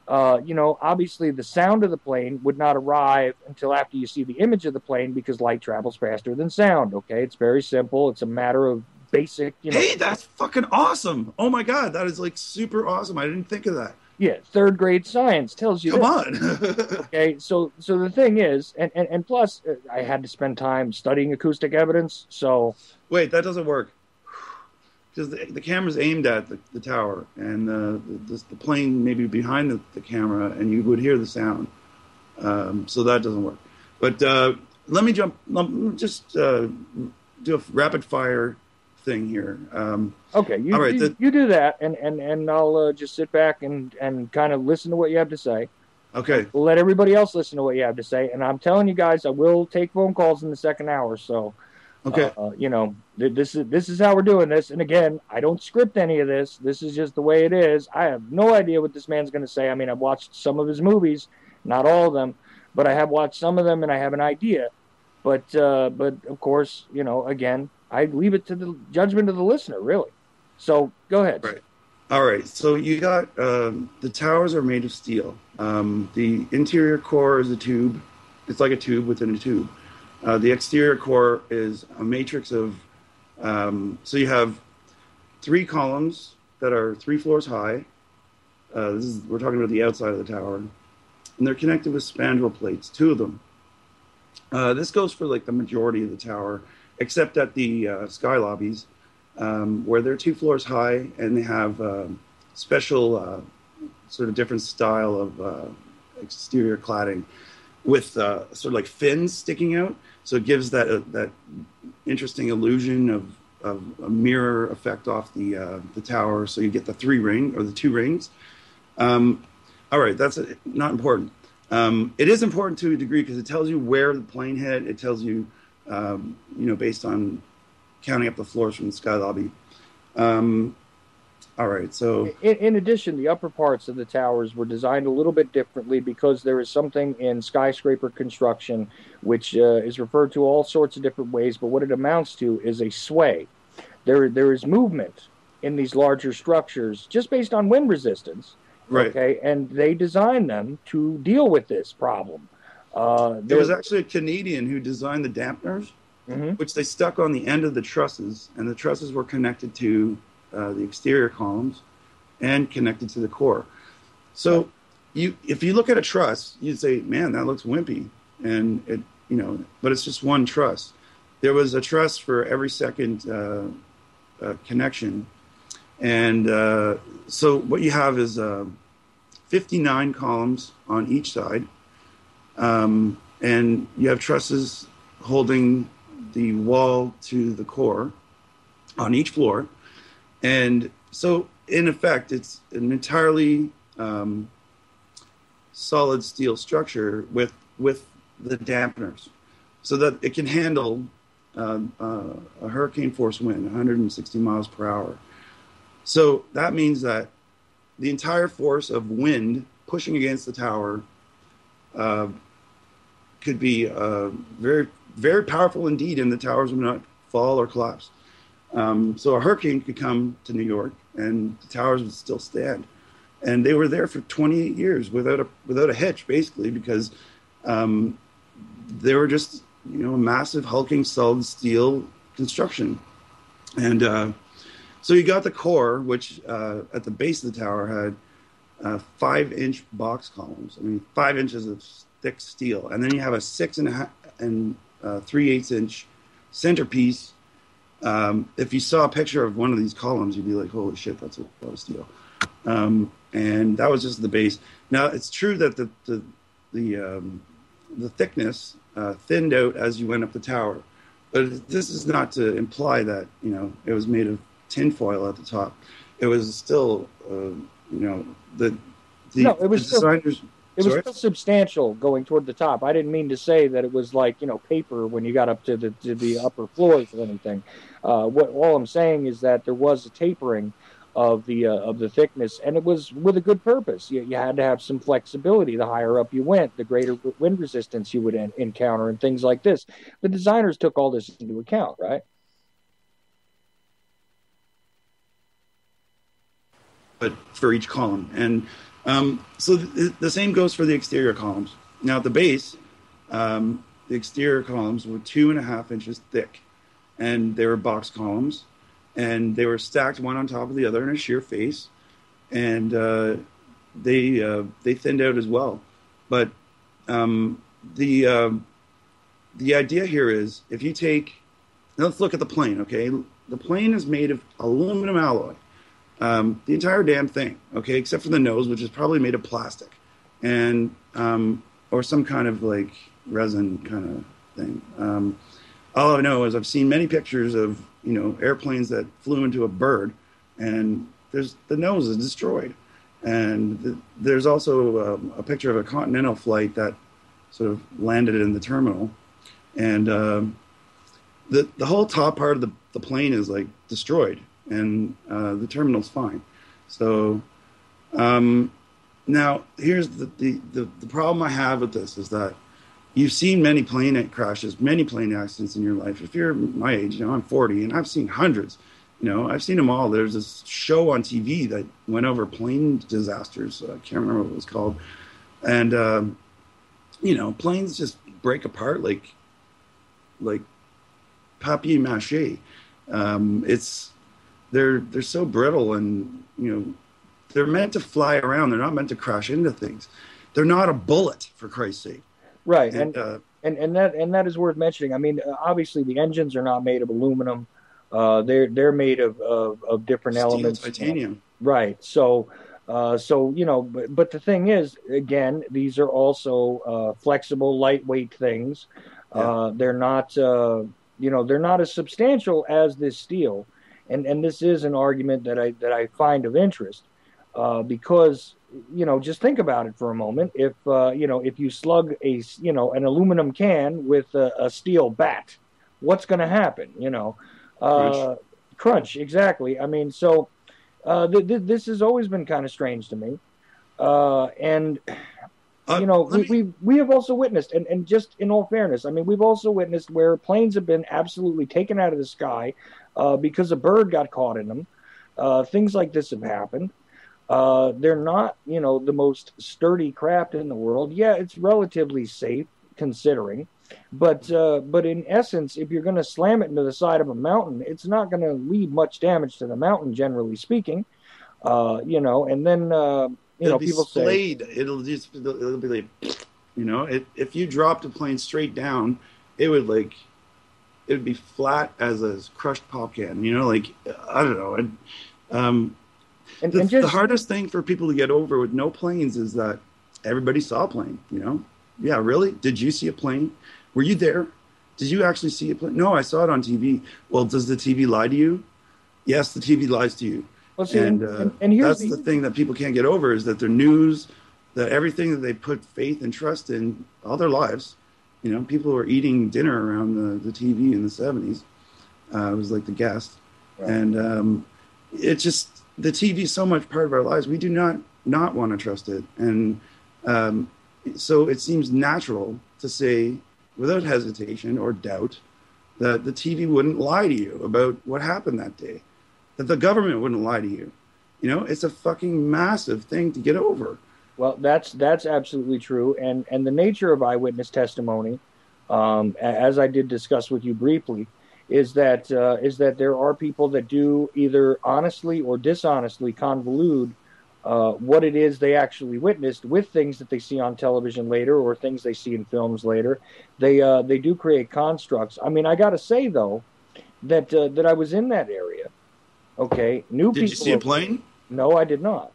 Obviously the sound of the plane would not arrive until after you see the image of the plane, because light travels faster than sound, okay? It's very simple. It's a matter of basic, Hey, that's fucking awesome. Oh my God, that is like super awesome. I didn't think of that. Yeah, third grade science tells you. Come on. Okay, so the thing is, and plus, I had to spend time studying acoustic evidence, so... Wait, that doesn't work. Because the camera's aimed at the tower, and the plane maybe behind the camera, and you would hear the sound. So that doesn't work. But let me just do a rapid fire thing here. Okay, you do that, and I'll just sit back and kind of listen to what you have to say. Okay. We'll let everybody else listen to what you have to say, and I'm telling you guys, I will take phone calls in the second hour, so... Okay. This is how we're doing this. And again, I don't script any of this. This is just the way it is. I have no idea what this man's going to say. I mean, I've watched some of his movies, not all of them, but I have watched some of them and I have an idea. But of course, again, I leave it to the judgment of the listener, really. So go ahead. Right. All right. So you got the towers are made of steel. The interior core is a tube. It's like a tube within a tube. The exterior core is a matrix of, so you have 3 columns that are 3 floors high. We're talking about the outside of the tower. And they're connected with spandrel plates, 2 of them. This goes for like the majority of the tower, except at the sky lobbies, where they're 2 floors high, and they have special sort of different style of exterior cladding with sort of like fins sticking out. So it gives that interesting illusion of a mirror effect off the tower. So you get the 2 rings. All right, that's not important. It is important to a degree because it tells you where the plane hit. It tells you, based on counting up the floors from the sky lobby. All right, so... In addition, the upper parts of the towers were designed a little bit differently because there is something in skyscraper construction which is referred to all sorts of different ways, but what it amounts to is a sway. There is movement in these larger structures just based on wind resistance. Right. Okay, and they designed them to deal with this problem. There was actually a Canadian who designed the dampeners, which they stuck on the end of the trusses, and the trusses were connected to the exterior columns and connected to the core. So if you look at a truss, you'd say, man, that looks wimpy. And but it's just one truss. There was a truss for every second connection. And so what you have is 59 columns on each side. And you have trusses holding the wall to the core on each floor. And so, in effect, it's an entirely solid steel structure with the dampeners, so that it can handle a hurricane force wind, 160 miles per hour. So that means that the entire force of wind pushing against the tower could be very, very powerful indeed, and the towers would not fall or collapse. So a hurricane could come to New York, and the towers would still stand. And they were there for 28 years without a hitch, basically, because they were just a massive hulking solid steel construction. And So you got the core, which at the base of the tower had 5-inch box columns. I mean, 5 inches of thick steel, and then you have a 6.5 and 3/8 inch centerpiece. If you saw a picture of one of these columns, you'd be like, "Holy shit, that's a lot of steel." And that was just the base. Now it's true that the thickness thinned out as you went up the tower, but this is not to imply that it was made of tinfoil at the top. It was still the designers. It was still substantial going toward the top. I didn't mean to say that it was like paper when you got up to the upper floors or anything. All I'm saying is that there was a tapering of the thickness, and it was with a good purpose. You had to have some flexibility. The higher up you went, the greater wind resistance you would encounter, and things like this. The designers took all this into account, right? But for each column, and so the same goes for the exterior columns. Now at the base, the exterior columns were 2.5 inches thick, and they were box columns, and they were stacked one on top of the other in a sheer face, and they thinned out as well. But the idea here is, if you take, let's look at the plane. Okay, the plane is made of aluminum alloy. The entire damn thing, okay, except for the nose, which is probably made of plastic, and or some kind of like resin kind of thing. All I know is I've seen many pictures of airplanes that flew into a bird, and the nose is destroyed, and there's also a picture of a Continental flight that sort of landed in the terminal, and the whole top part of the plane is like destroyed. And the terminal's fine. So now here's the problem I have with this is that you've seen many plane crashes, many plane accidents in your life. If you're my age, I'm 40, and I've seen hundreds. I've seen them all. There's this show on TV that went over plane disasters. I can't remember what it was called. And planes just break apart like papier-mâché. They're so brittle, and they're meant to fly around. They're not meant to crash into things. They're not a bullet, for Christ's sake. Right, and that is worth mentioning. I mean, obviously the engines are not made of aluminum. They're made of different Steel, elements. titanium. Right. So but the thing is, again, these are also flexible, lightweight things. Yeah. They're not they're not as substantial as this steel. And this is an argument that I find of interest, because just think about it for a moment. If if you slug an aluminum can with a steel bat, what's going to happen? Crunch, exactly. I mean, so this has always been kind of strange to me, and. We have also witnessed, and just in all fairness, I mean, we've also witnessed where planes have been absolutely taken out of the sky because a bird got caught in them. Things like this have happened. They're not, the most sturdy craft in the world. Yeah, it's relatively safe considering, but in essence, if you're going to slam it into the side of a mountain, it's not going to leave much damage to the mountain, generally speaking. And then. It'll be people splayed. say It'll be like, if you dropped a plane straight down, it would be flat as a crushed pop can. I don't know. The hardest thing for people to get over with no planes is that everybody saw a plane. Yeah, really? Did you see a plane? Were you there? Did you actually see a plane? No, I saw it on TV. Well, does the TV lie to you? Yes, the TV lies to you. Well, see, and here's that's the thing that people can't get over, is that their news, that everything that they put faith and trust in all their lives, people were eating dinner around the TV in the 70s. It was like the guest. Right. And it's just, the TV is so much part of our lives. We do not want to trust it. And so it seems natural to say, without hesitation or doubt, that the TV wouldn't lie to you about what happened that day. That the government wouldn't lie to you. It's a fucking massive thing to get over. Well, that's absolutely true. And the nature of eyewitness testimony, as I did discuss with you briefly, is that there are people that do either honestly or dishonestly convolute what it is they actually witnessed with things that they see on television later or things they see in films later. They do create constructs. I mean, I got to say though that I was in that area. Okay, new people. Did you see a plane? No, I did not.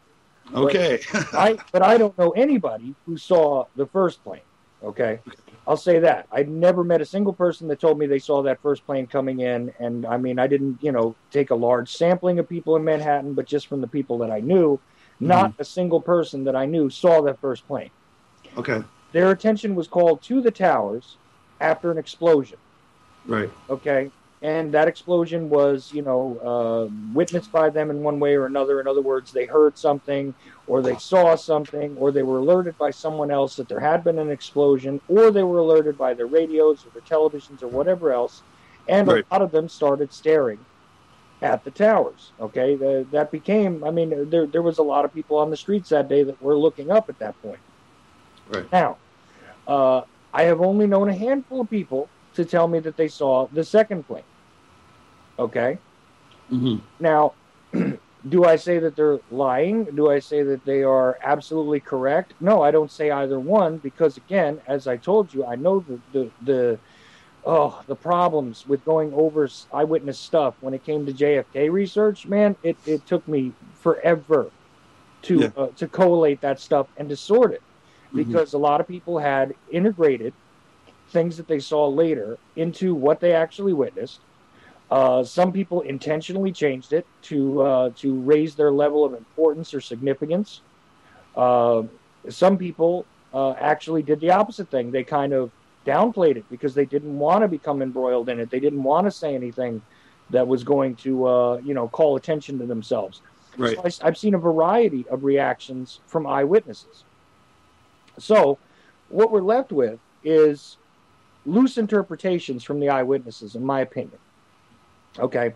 Okay. But I don't know anybody who saw the first plane. Okay. I'll say that. I've never met a single person that told me they saw that first plane coming in. And I mean, I didn't, take a large sampling of people in Manhattan, but just from the people that I knew, not a single person that I knew saw that first plane. Okay. Their attention was called to the towers after an explosion. Right. Okay. And that explosion was, witnessed by them in one way or another. In other words, they heard something, or they saw something, or they were alerted by someone else that there had been an explosion, or they were alerted by their radios or their televisions or whatever else. And a lot of them started staring at the towers. Okay, that became, I mean, there was a lot of people on the streets that day that were looking up at that point. Right. Now, I have only known a handful of people to tell me that they saw the second plane. Okay? Mm-hmm. Now, do I say that they're lying? Do I say that they are absolutely correct? No, I don't say either one because, again, as I told you, I know the problems with going over eyewitness stuff when it came to JFK research. Man, it took me forever to collate that stuff and to sort it because a lot of people had integrated things that they saw later into what they actually witnessed. Some people intentionally changed it to raise their level of importance or significance. Some people actually did the opposite thing. They kind of downplayed it because they didn't want to become embroiled in it. They didn't want to say anything that was going to call attention to themselves. Right. So I've seen a variety of reactions from eyewitnesses. So what we're left with is loose interpretations from the eyewitnesses, in my opinion. Okay.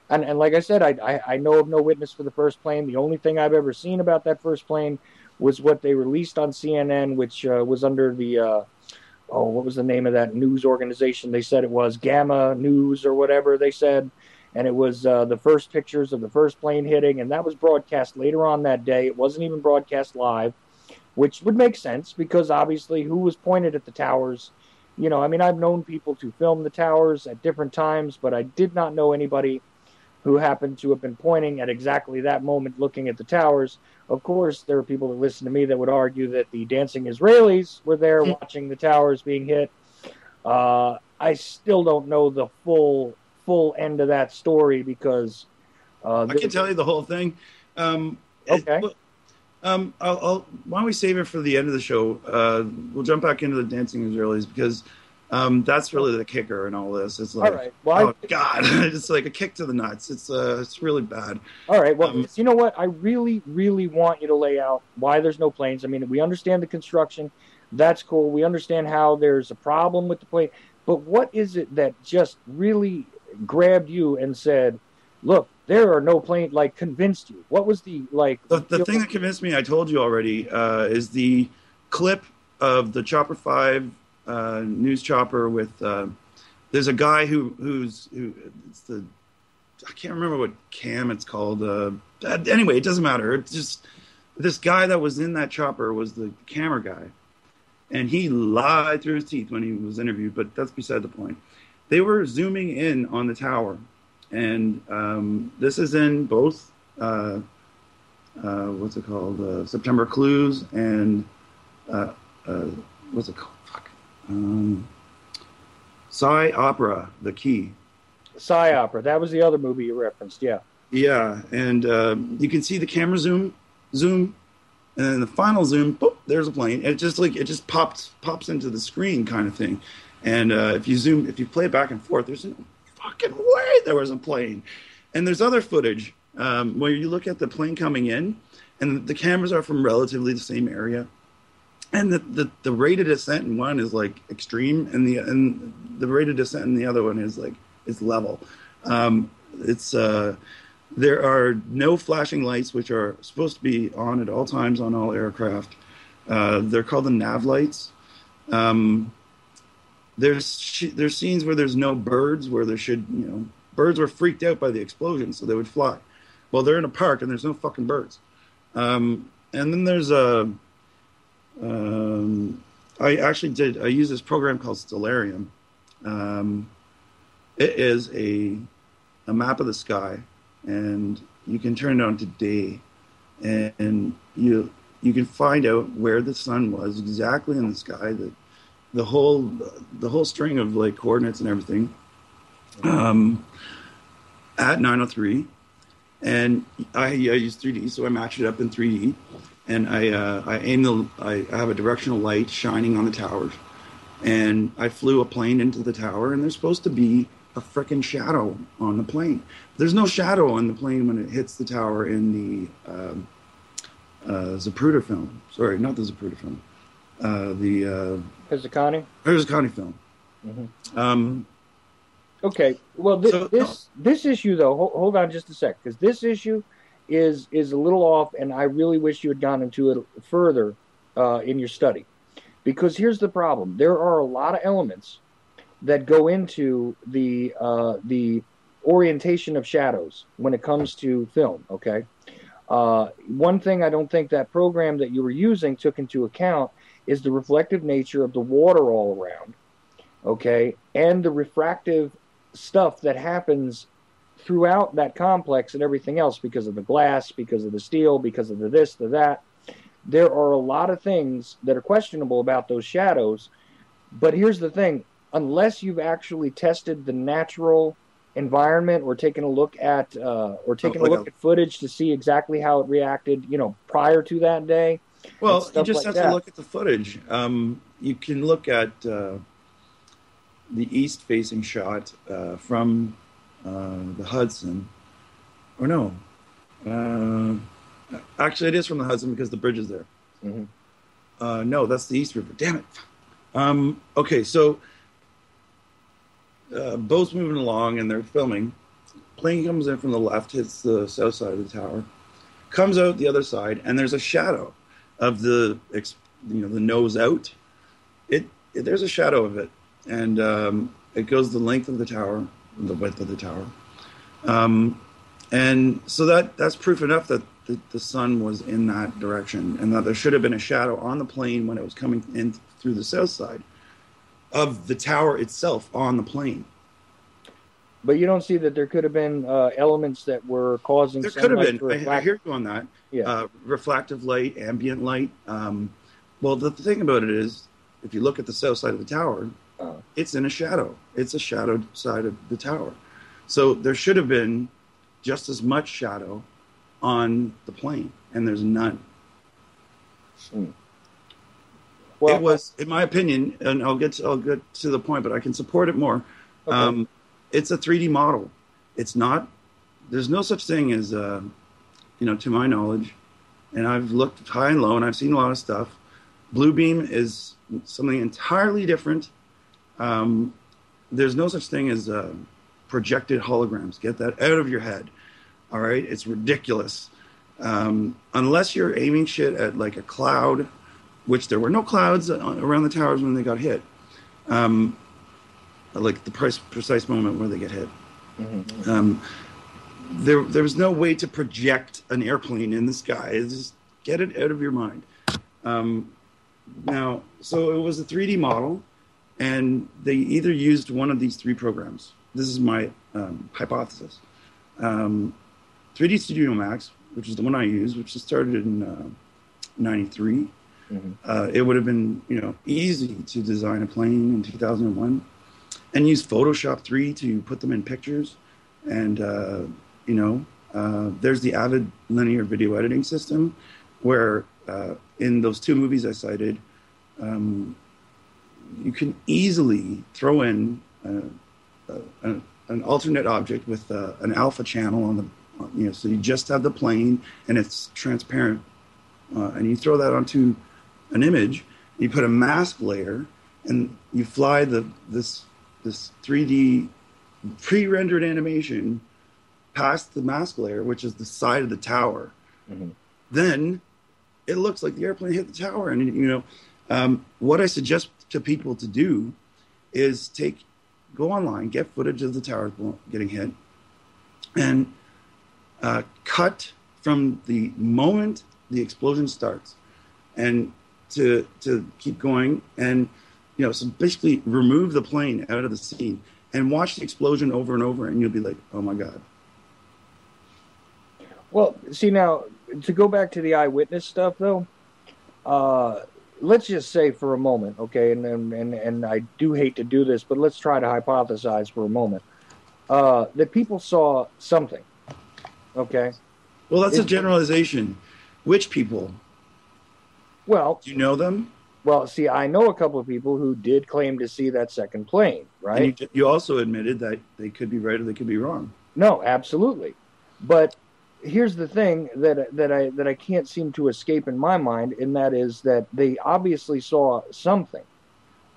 And like I said, I know of no witness for the first plane. The only thing I've ever seen about that first plane was what they released on CNN, which was under the, what was the name of that news organization? They said it was Gamma News or whatever they said. And it was the first pictures of the first plane hitting. And that was broadcast later on that day. It wasn't even broadcast live, which would make sense because obviously who was pointed at the towers? I've known people to film the towers at different times, but I did not know anybody who happened to have been pointing at exactly that moment looking at the towers. Of course, there are people that listen to me that would argue that the dancing Israelis were there watching the towers being hit. I still don't know the full end of that story because... I can tell you the whole thing. Okay. Why don't we save it for the end of the show? We'll jump back into the dancing Israelis because that's really the kicker in all this. It's like, all right. Well, God, it's like a kick to the nuts. It's really bad. All right. Well, you know what? I really, really want you to lay out why there's no planes. I mean, we understand the construction. That's cool. We understand how there's a problem with the plane. But what is it that just really grabbed you and said, look, there are no planes, like convinced you? What was the thing that convinced me, I told you already, is the clip of the Chopper 5 news chopper with, there's a guy I can't remember what cam it's called. Anyway, it doesn't matter. It's just this guy that was in that chopper was the camera guy. And he lied through his teeth when he was interviewed, but that's beside the point. They were zooming in on the tower. And this is in both, what's it called? September Clues and, what's it called? Fuck. Psy Opera, The Key. Psy Opera. That was the other movie you referenced, yeah. Yeah, and you can see the camera zoom, and then the final zoom, boop, there's a plane. It just pops into the screen kind of thing. And if you play it back and forth, there's no fucking way there was a plane. And there's other footage where you look at the plane coming in, and the cameras are from relatively the same area, and the rate of descent in one is like extreme, and the rate of descent in the other one is like it's level. There are no flashing lights, which are supposed to be on at all times on all aircraft. They're called the nav lights. there's scenes where there's no birds, where there should, birds were freaked out by the explosion, so they would fly. Well, they're in a park and there's no fucking birds. And then there's I use this program called Stellarium. It is a map of the sky, and you can turn it on to day, and you can find out where the sun was exactly in the sky, the whole string of like coordinates and everything, at 9:03, and I use 3D, so I match it up in 3D, and I have a directional light shining on the towers, and I flew a plane into the tower, and there's supposed to be a frickin' shadow on the plane. There's no shadow on the plane when it hits the tower in the Zapruder film. Sorry, not the Zapruder film. The Herzakani film. Mm-hmm. Okay. Well, this issue though. Hold on just a sec, because this issue is a little off, and I really wish you had gone into it further in your study, because here's the problem: there are a lot of elements that go into the orientation of shadows when it comes to film. Okay. One thing I don't think that program that you were using took into account is the reflective nature of the water all around, okay, and the refractive stuff that happens throughout that complex and everything else, because of the glass, because of the steel, because of the this, the that. There are a lot of things that are questionable about those shadows, but here's the thing: unless you've actually tested the natural environment or taken a look at footage to see exactly how it reacted, prior to that day. Well, you just have to look at the footage. You can look at the east-facing shot from the Hudson. Or no. Actually, it is from the Hudson because the bridge is there. Mm-hmm. No, that's the East River. Damn it. Okay, so boat's moving along and they're filming. Plane comes in from the left, hits the south side of the tower, comes out the other side, and there's a shadow of the nose out. There's a shadow of it, and it goes the length of the tower, the width of the tower, and so that's proof enough that the sun was in that direction, and that there should have been a shadow on the plane when it was coming in through the south side of the tower itself on the plane. But you don't see that there could have been elements that were causing. There could have been. I hear you on that. Yeah. Reflective light, ambient light. Well, the thing about it is, if you look at the south side of the tower, it's in a shadow. It's a shadowed side of the tower. So there should have been just as much shadow on the plane, and there's none. Well, it was, in my opinion, and I'll get to the point, but I can support it more. Okay. It's a 3D model. It's not. There's no such thing as, to my knowledge, and I've looked high and low, and I've seen a lot of stuff. Bluebeam is something entirely different. There's no such thing as projected holograms. Get that out of your head. All right, it's ridiculous. Unless you're aiming shit at like a cloud, which there were no clouds around the towers when they got hit. Like the precise moment where they get hit. Mm-hmm. There was no way to project an airplane in the sky. It's just get it out of your mind. Now, so it was a 3D model, and they either used one of these three programs. This is my hypothesis. 3D Studio Max, which is the one I used, which started in 93. Mm-hmm. It would have been, easy to design a plane in 2001. And use Photoshop 3 to put them in pictures. And, there's the Avid linear video editing system where in those two movies I cited, you can easily throw in an alternate object with an alpha channel on the, so you just have the plane and it's transparent. And you throw that onto an image, you put a mask layer, and you fly this 3D pre-rendered animation past the mask layer, which is the side of the tower. Mm-hmm. Then it looks like the airplane hit the tower. And, what I suggest to people to do is go online, get footage of the towers getting hit, and cut from the moment the explosion starts, and to keep going, and so basically remove the plane out of the scene and watch the explosion over and over, and you'll be like, oh my god. Well, see, now to go back to the eyewitness stuff, though, let's just say for a moment, okay, and I do hate to do this, but let's try to hypothesize for a moment that people saw something. Okay. Well, that's a generalization. Which people? Well, do you know them? Well, see, I know a couple of people who did claim to see that second plane, right? And you also admitted that they could be right or they could be wrong. No, absolutely. But here's the thing that I can't seem to escape in my mind, and that is that they obviously saw something.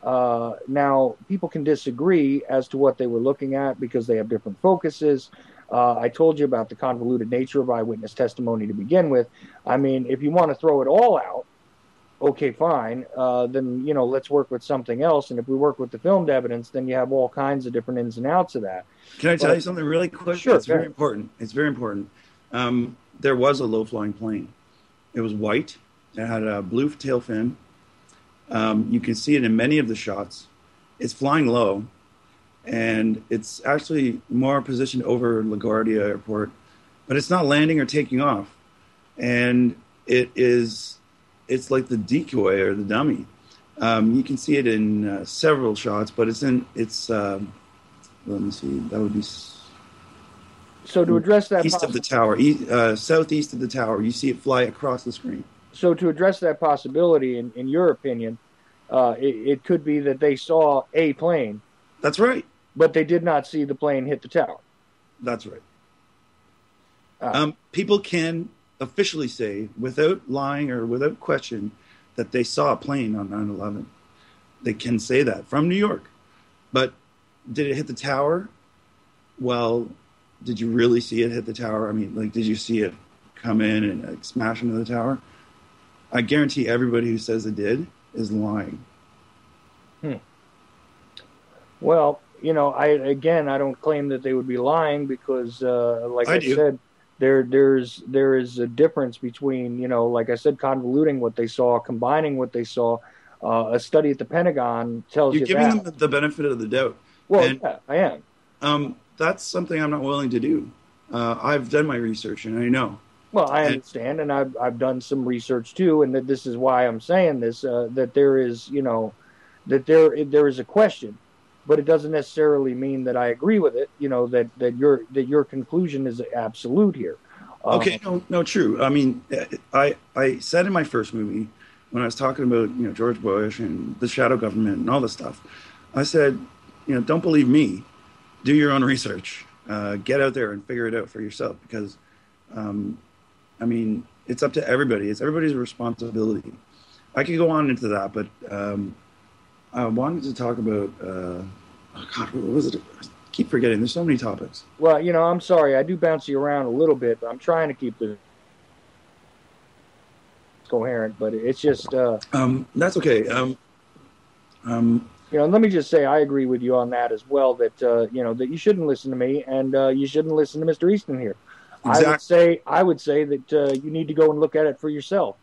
Now, people can disagree as to what they were looking at because they have different focuses. I told you about the convoluted nature of eyewitness testimony to begin with. I mean, if you want to throw it all out, okay, fine. Then, let's work with something else. And if we work with the filmed evidence, then you have all kinds of different ins and outs of that. Can I tell you something really quick? Sure. It's very important. It's very important. There was a low-flying plane. It was white. It had a blue tail fin. You can see it in many of the shots. It's flying low, and it's actually more positioned over LaGuardia Airport, but it's not landing or taking off. And it's like the decoy or the dummy. You can see it in several shots, but let me see, that would be... So to address that... East of the tower, southeast of the tower, you see it fly across the screen. So to address that possibility, in your opinion, it could be that they saw a plane. That's right. But they did not see the plane hit the tower. That's right. People can officially say, without lying or without question, that they saw a plane on 9/11. They can say that from New York. But did it hit the tower? Well, did you really see it hit the tower? I mean, did you see it come in and smash into the tower? I guarantee everybody who says it did is lying. Well, I don't claim that they would be lying because, like I said, there is a difference between, like I said, convoluting what they saw, combining what they saw. A study at the Pentagon tells you that. You're giving them the benefit of the doubt. Well, yeah, I am. That's something I'm not willing to do. I've done my research, and I know. Well, I understand, and I've done some research too, and that this is why I'm saying this. That there is, that there is a question, but it doesn't necessarily mean that I agree with it. That your conclusion is absolute here. Okay, no, true. I mean, I said in my first movie when I was talking about George Bush and the shadow government and all this stuff, I said, don't believe me. Do your own research. Get out there and figure it out for yourself because, I mean, it's up to everybody. It's everybody's responsibility. I could go on into that, but I wanted to talk about, what was it? I keep forgetting. There's so many topics. Well, I'm sorry. I do bounce you around a little bit, but I'm trying to keep this coherent, but it's just... that's okay. let me just say I agree with you on that as well, that, that you shouldn't listen to me and you shouldn't listen to Mr. Easton here. Exactly. I would say that you need to go and look at it for yourself.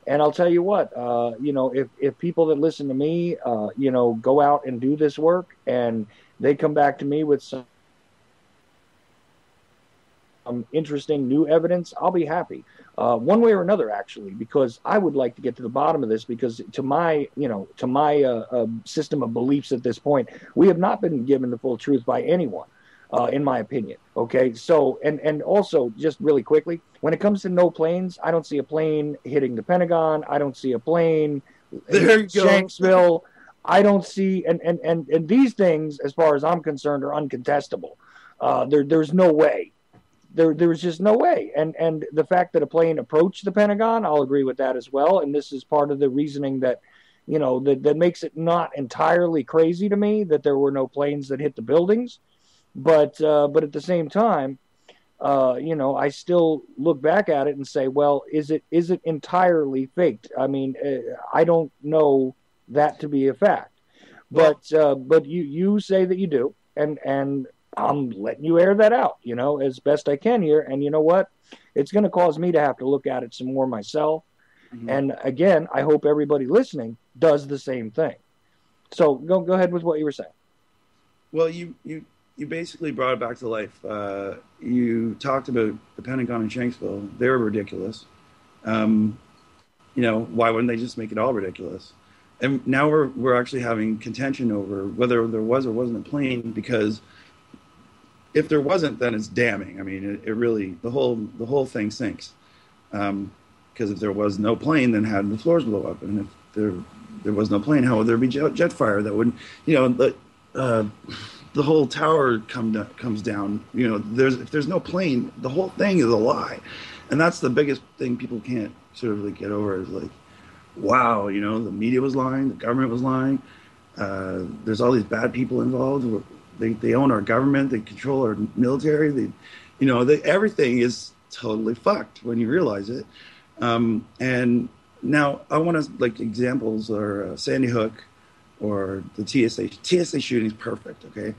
And I'll tell you what, if people that listen to me, go out and do this work and they come back to me with some interesting new evidence, I'll be happy. One way or another, actually, because I would like to get to the bottom of this because to my system of beliefs at this point, we have not been given the full truth by anyone. In my opinion. Okay. So, and also just really quickly, when it comes to no planes, I don't see a plane hitting the Pentagon. I don't see a plane in Shanksville. I don't see, and these things, as far as I'm concerned, are uncontestable. There's no way. There's just no way. And the fact that a plane approached the Pentagon, I'll agree with that as well. And this is part of the reasoning that, that makes it not entirely crazy to me that there were no planes that hit the buildings. But at the same time, I still look back at it and say, well, is it entirely faked? I mean, I don't know that to be a fact. But you say that you do, and I'm letting you air that out, as best I can here. And you know what? It's going to cause me to have to look at it some more myself. Mm-hmm. And again, I hope everybody listening does the same thing. So go ahead with what you were saying. Well, you basically brought it back to life. You talked about the Pentagon in Shanksville. They're ridiculous. Why wouldn't they just make it all ridiculous? And now we're actually having contention over whether there was or wasn't a plane, because if there wasn't, then it's damning. I mean, it really, the whole thing sinks. Because if there was no plane, then how did the floors blow up? And if there was no plane, how would there be jet fire that would, the whole tower comes down. If there's no plane, the whole thing is a lie. And that's the biggest thing people can't sort of like get over, is like, wow, the media was lying, the government was lying. There's all these bad people involved. They own our government. They control our military. Everything is totally fucked when you realize it. And now I want to, like, examples are Sandy Hook or the TSA shooting is perfect. Okay.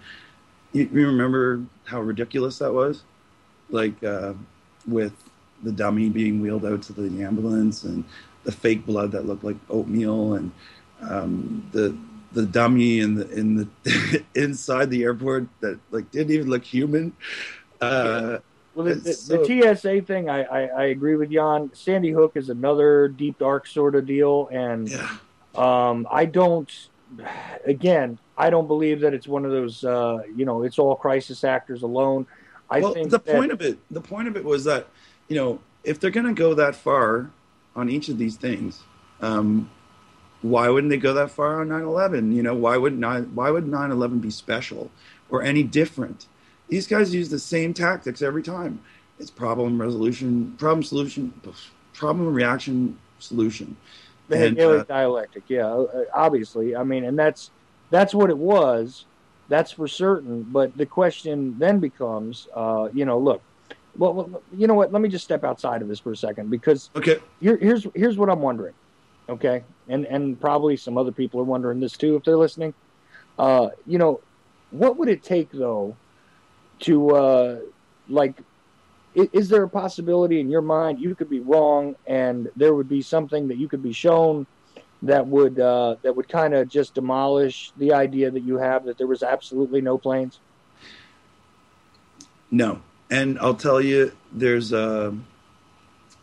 You remember how ridiculous that was? Like, with the dummy being wheeled out to the ambulance and the fake blood that looked like oatmeal, and the dummy in the inside the airport that like didn't even look human. Well, the TSA thing, I agree with Jan. Sandy Hook is another deep dark sort of deal, and I don't believe that it's one of those it's all crisis actors alone. I think the point of it was that, if they're going to go that far on each of these things, why wouldn't they go that far on 9/11? Why would 9/11 be special or any different? These guys use the same tactics every time. It's problem resolution, problem solution, problem reaction solution. Behavioral dialectic, obviously. I mean, and that's what it was. That's for certain. But the question then becomes, look. Well, you know what? Let me just step outside of this for a second, because here's what I'm wondering. Okay, and probably some other people are wondering this too if they're listening. What would it take though to is there a possibility in your mind you could be wrong and there would be something that you could be shown that would kind of just demolish the idea that you have that there was absolutely no planes? No. And I'll tell you, there's in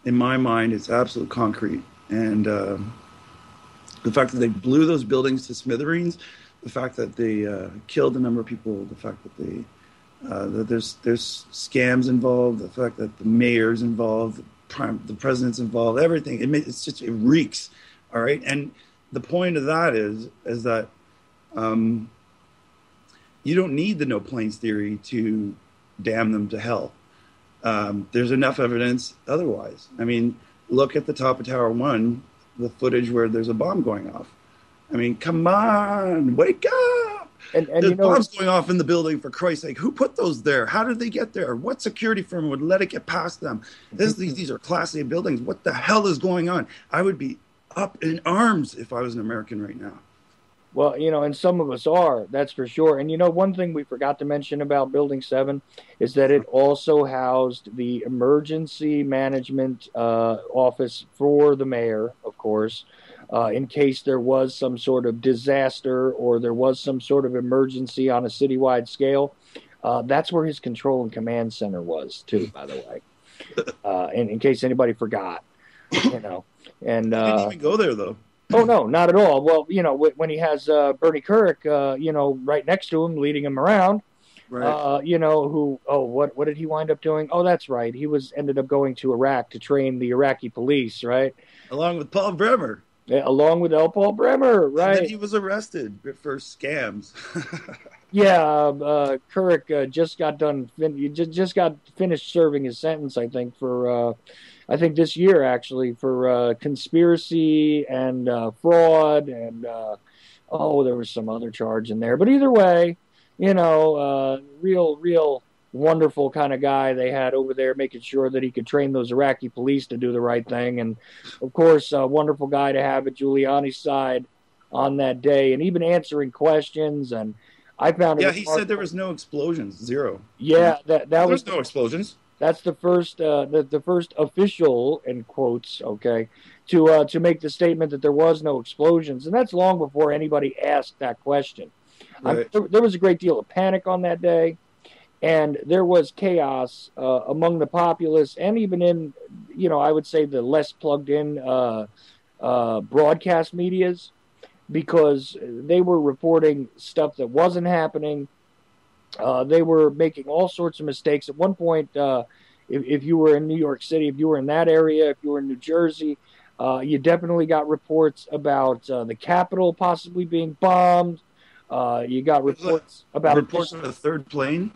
my mind, it's absolute concrete. And the fact that they blew those buildings to smithereens, the fact that they killed a number of people, the fact that that there's scams involved, the fact that the mayor's involved, the president's involved, everything. It reeks. All right. And the point of that is that you don't need the no planes theory to damn them to hell. There's enough evidence otherwise. I mean, look at the top of Tower 1, the footage where there's a bomb going off. I mean, come on, wake up. And there's bombs going off in the building, for Christ's sake. Who put those there? How did they get there? What security firm would let it get past them? These are Class A buildings. What the hell is going on? I would be up in arms if I was an American right now. Well, and some of us are, that's for sure. And, one thing we forgot to mention about Building 7 is that it also housed the emergency management office for the mayor, of course, in case there was some sort of disaster or there was some sort of emergency on a citywide scale. That's where his control and command center was, too, by the way. And in case anybody forgot, And he didn't even go there, though. Oh, no, not at all. Well, when he has Bernie Kurek, right next to him, leading him around, right. What did he wind up doing? Oh, that's right. He ended up going to Iraq to train the Iraqi police, right? Along with Paul Bremer. Yeah, along with Paul Bremer, right? And then he was arrested for scams. Kurek just got done. Just got finished serving his sentence, I think, for this year, actually, for conspiracy and fraud, and there was some other charge in there. But either way, real wonderful kind of guy they had over there, making sure that he could train those Iraqi police to do the right thing. And of course, a wonderful guy to have at Giuliani's side, on that day, and even answering questions. And I found it. Yeah, he said there was no explosions, zero. Yeah, that was no explosions. That's the first the first official, in quotes, okay, to make the statement that there was no explosions, and that's long before anybody asked that question. Right. There was a great deal of panic on that day, and there was chaos among the populace, and even in, I would say the less plugged in broadcast medias, because they were reporting stuff that wasn't happening. They were making all sorts of mistakes. At one point, if you were in New York City, if you were in that area, if you were in New Jersey, you definitely got reports about the Capitol possibly being bombed. You got reports about of a third plane.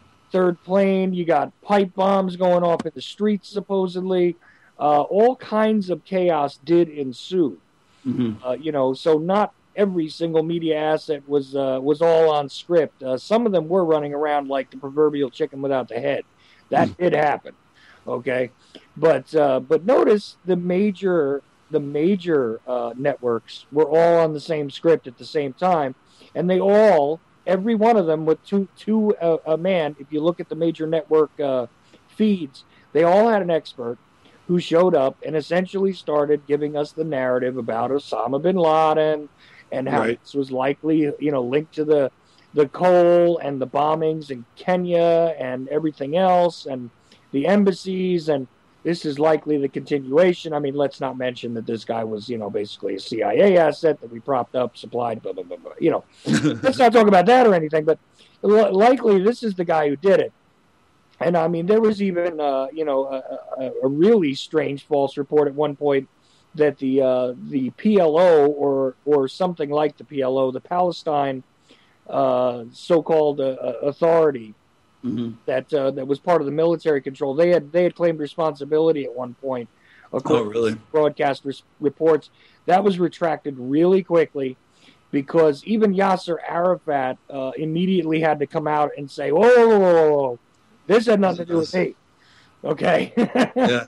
You got pipe bombs going off in the streets, supposedly. All kinds of chaos did ensue. Mm-hmm. So not every single media asset was all on script. Some of them were running around like the proverbial chicken without the head. That did happen, okay. But notice the major networks were all on the same script at the same time, and they all, every one of them, with two a man. If you look at the major network feeds, they all had an expert who showed up and essentially started giving us the narrative about Osama bin Laden, and how this was likely, linked to the coal and the bombings in Kenya and everything else, and the embassies, and this is likely the continuation. I mean, let's not mention that this guy was, basically a CIA asset that we propped up, supplied, blah, blah, blah, blah. Let's not talk about that or anything, but likely this is the guy who did it. And I mean, there was even, a really strange false report at one point that the PLO or something like the PLO, the Palestine so-called authority, mm-hmm. that was part of the military control, they had claimed responsibility at one point. Really? Broadcast reports. That was retracted really quickly, because even Yasser Arafat immediately had to come out and say, "Whoa, this had nothing to do with me." Okay. Yeah.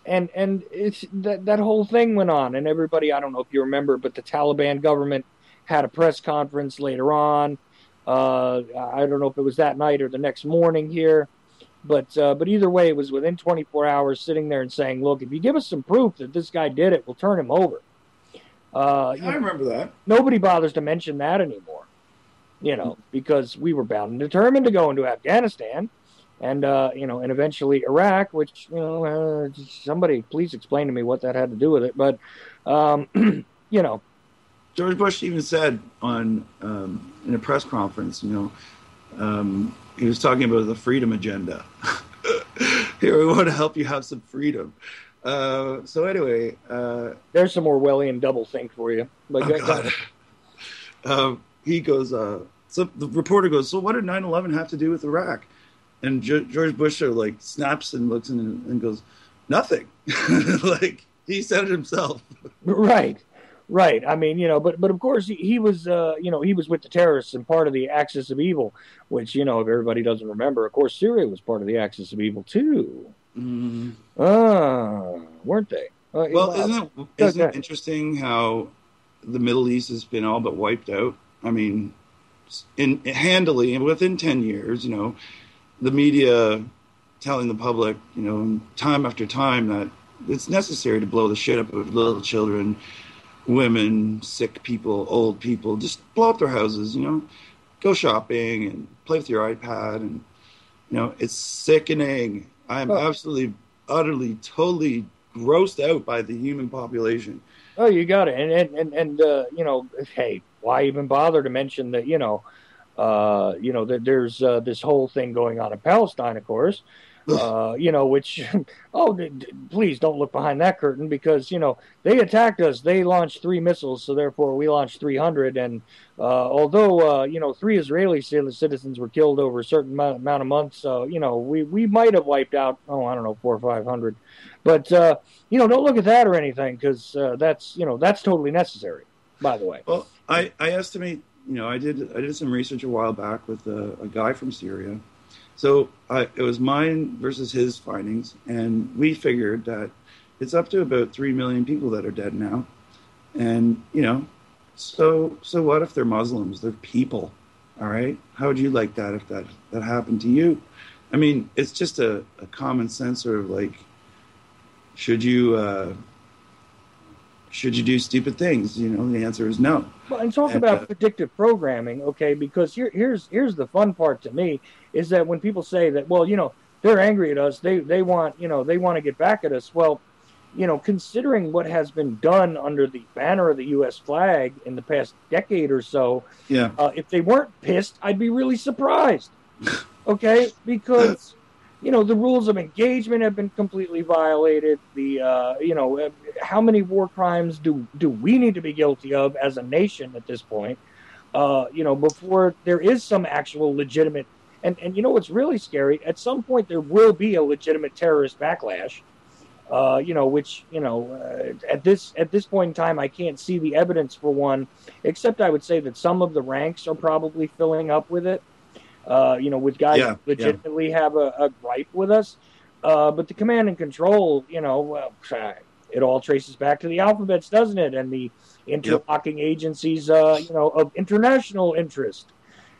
And it's that whole thing went on, and everybody, I don't know if you remember, but the Taliban government had a press conference later on. I don't know if it was that night or the next morning here, but either way, it was within 24 hours, sitting there and saying, "Look, if you give us some proof that this guy did it, we'll turn him over." I remember that. Nobody bothers to mention that anymore, because we were bound and determined to go into Afghanistan. And, and eventually Iraq, which, somebody please explain to me what that had to do with it. But, George Bush even said in a press conference, he was talking about the freedom agenda. Here, we want to help you have some freedom. So anyway. There's some Orwellian doublethink for you. But he goes, so the reporter goes, "So what did 9/11 have to do with Iraq?" And George Bush snaps and looks and goes, "Nothing." Like he said it himself. Right. I mean, but of course he was, he was with the terrorists and part of the axis of evil, which, if everybody doesn't remember, of course, Syria was part of the axis of evil too. Weren't they? Well, isn't it interesting how the Middle East has been all but wiped out? I mean, handily, and within 10 years, the media telling the public, time after time that it's necessary to blow the shit up of little children, women, sick people, old people, just blow up their houses, go shopping and play with your iPad. And, it's sickening. I'm absolutely, utterly, totally grossed out by the human population. Oh, you got it. And hey, why even bother to mention that, that there's this whole thing going on in Palestine, of course, which, please don't look behind that curtain, because, they attacked us. They launched 3 missiles, so therefore we launched 300. And although, 3 Israeli citizens were killed over a certain amount of months, we might have wiped out, 400 or 500. But, don't look at that or anything, because that's totally necessary, by the way. Well, I estimate, I did some research a while back with a guy from Syria. So it was mine versus his findings, and we figured that it's up to about 3 million people that are dead now. And, you know, so what if they're Muslims? They're people, all right? How would you like that if that happened to you? I mean, it's just a common sense sort of like, should you do stupid things? You know, the answer is no. Well, and talk about predictive programming, okay? Because here's the fun part to me is that when people say that, well, you know, they're angry at us, they want, you know, they want to get back at us. Well, you know, considering what has been done under the banner of the U.S. flag in the past decade or so, yeah, if they weren't pissed, I'd be really surprised. Okay, because you know the rules of engagement have been completely violated. The you know, how many war crimes do we need to be guilty of as a nation at this point? You know, before there is some actual legitimate, and you know what's really scary? At some point there will be a legitimate terrorist backlash. You know, which you know, at this point in time, I can't see the evidence for one, except I would say that some of the ranks are probably filling up with it. You know, with guys who legitimately have a gripe with us. But the command and control, you know, well, it all traces back to the alphabets, doesn't it? And the interlocking agencies, you know, of international interest.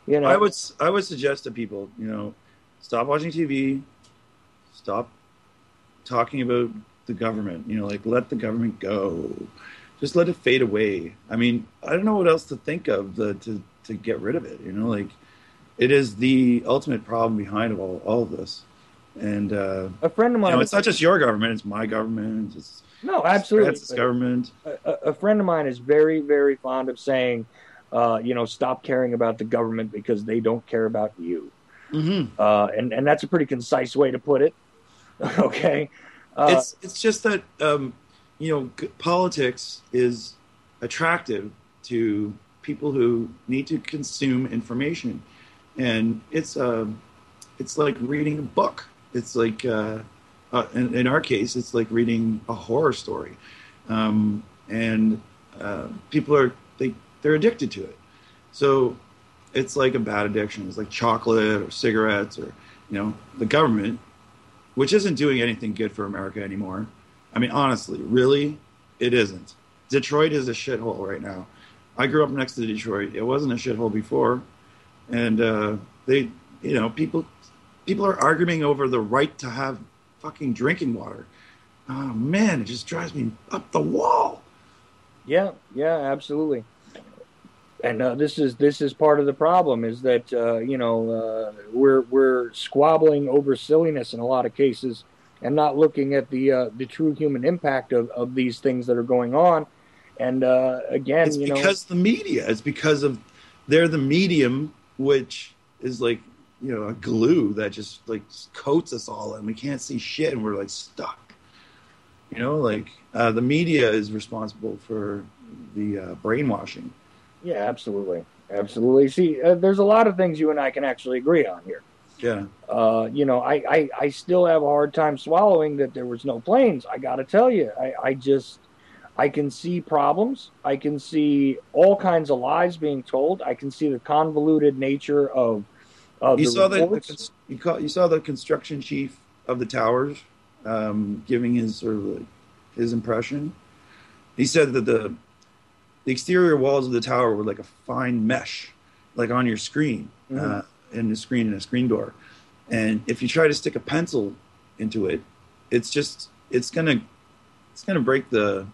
You know, I would suggest to people, you know, stop watching TV, stop talking about the government. You know, like let the government go, just let it fade away. I mean, I don't know what else to think of to get rid of it. You know, like. It is the ultimate problem behind all of this, and a friend of mine. You know, it's not just your government; it's my government. It's absolutely France's government. A friend of mine is very, very fond of saying, you know, stop caring about the government because they don't care about you. Mm-hmm. And that's a pretty concise way to put it. Okay, it's just that you know, politics is attractive to people who need to consume information. And it's like reading a book. It's like in our case, it's like reading a horror story, and people they're addicted to it. So it's like a bad addiction. It's like chocolate or cigarettes or you know the government, which isn't doing anything good for America anymore. I mean, honestly, really, it isn't. Detroit is a shithole right now. I grew up next to Detroit. It wasn't a shithole before. And they, you know, people are arguing over the right to have fucking drinking water. Oh man, it just drives me up the wall. Yeah, absolutely. And this is part of the problem is that you know we're squabbling over silliness in a lot of cases and not looking at the true human impact of these things that are going on. And again, it's because the media. It's because of they're the medium. Which is like, you know, a glue that just like coats us all and we can't see shit and we're like stuck. You know, like the media is responsible for the brainwashing. Yeah, absolutely. See, there's a lot of things you and I can actually agree on here. Yeah. You know, I still have a hard time swallowing that there was no planes. I got to tell you, I can see problems. I can see all kinds of lies being told. I can see the convoluted nature of you saw the construction chief of the towers giving his sort of like, his impression. He said that the exterior walls of the tower were like a fine mesh, like on your screen, in a screen door. And if you try to stick a pencil into it, it's gonna break a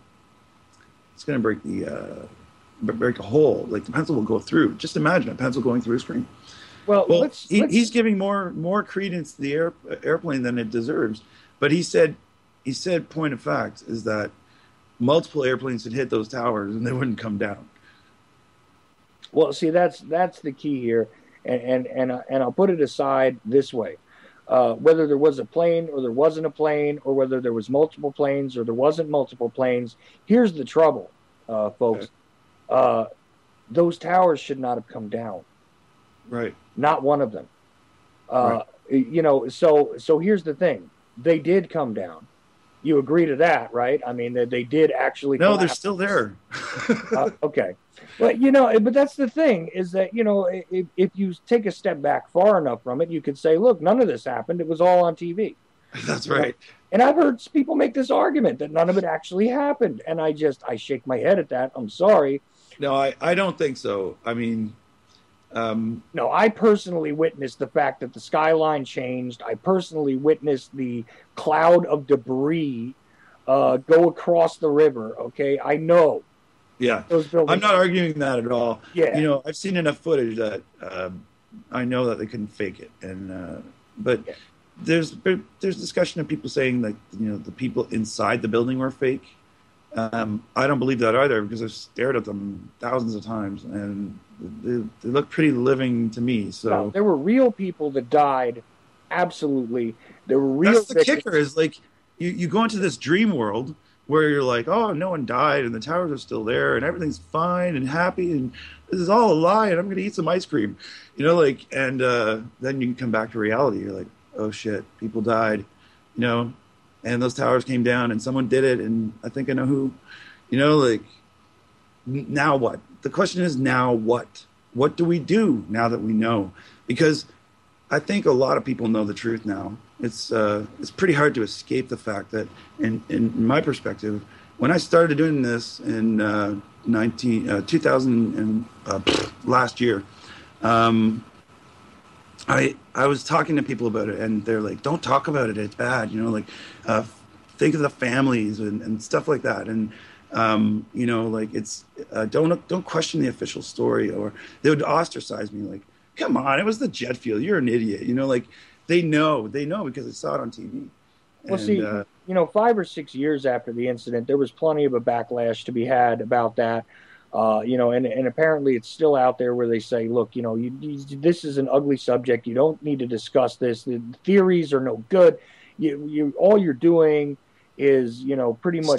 hole. Like the pencil will go through. Just imagine a pencil going through a screen. Well, he's giving more credence to the airplane than it deserves. But he said, point of fact is that multiple airplanes had hit those towers and they wouldn't come down. Well, see, that's the key here, and I'll put it aside this way. Whether there was a plane or there wasn't a plane, or whether there was multiple planes or there wasn't multiple planes, here's the trouble, folks. Okay. Those towers should not have come down. Right. Not one of them. Right. You know, so here's the thing. They did come down. You agree to that, right? I mean, they did actually No, collapse. they're still there. Okay. Well, you know, but that's the thing is that, you know, if you take a step back far enough from it, you could say, look, none of this happened. It was all on TV. That's right. And I've heard people make this argument that none of it actually happened. And I shake my head at that. I'm sorry. No, I don't think so. I mean, no, I personally witnessed the fact that the skyline changed. I personally witnessed the cloud of debris go across the river. Okay, I know. Yeah, those buildings. I'm not arguing that at all. Yeah, you know, I've seen enough footage that I know that they couldn't fake it, and but yeah. there's discussion of people saying that, you know, the people inside the building were fake. I don't believe that either, because I've stared at them thousands of times, and they look pretty living to me. So no, there were real people that died. Absolutely, there were real. That's the kicker. Is like you go into this dream world where you're like, oh, no one died, and the towers are still there, and everything's fine and happy, and this is all a lie, and I'm going to eat some ice cream, you know, like, and then you can come back to reality. You're like, oh shit, people died, you know, and those towers came down, and someone did it, and I think I know who, you know, like, now what? The question is, now what? What do we do now that we know? Because I think a lot of people know the truth now. It's pretty hard to escape the fact that, in my perspective, when I started doing this in 2000 and last year, I was talking to people about it, and they're like, "Don't talk about it; it's bad." You know, like, think of the families and stuff like that, and you know, like, it's don't question the official story, or they would ostracize me, like, "Come on, it was the jet fuel. You're an idiot." You know, like. They know because they saw it on TV. Well, see, you know, 5 or 6 years after the incident, there was plenty of a backlash to be had about that. You know, and apparently it's still out there where they say, look, you know, this is an ugly subject. You don't need to discuss this. The theories are no good. All you're doing is, you know, pretty much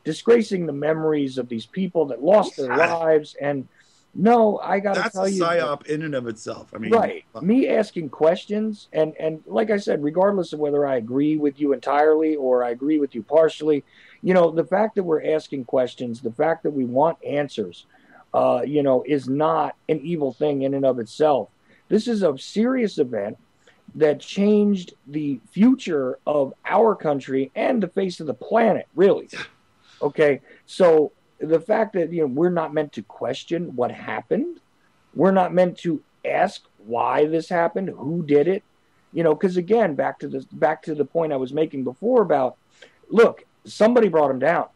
disgracing the memories of these people that lost their lives. And no, I got to tell you. That's a psyop in and of itself. I mean, right. Me asking questions, and like I said, regardless of whether I agree with you entirely or I agree with you partially, you know, the fact that we're asking questions, the fact that we want answers, you know, is not an evil thing in and of itself. This is a serious event that changed the future of our country and the face of the planet, really. Okay, so the fact that, you know, we're not meant to question what happened, we're not meant to ask why this happened, who did it, you know, because again, back to the point I was making before about, look, somebody brought him down.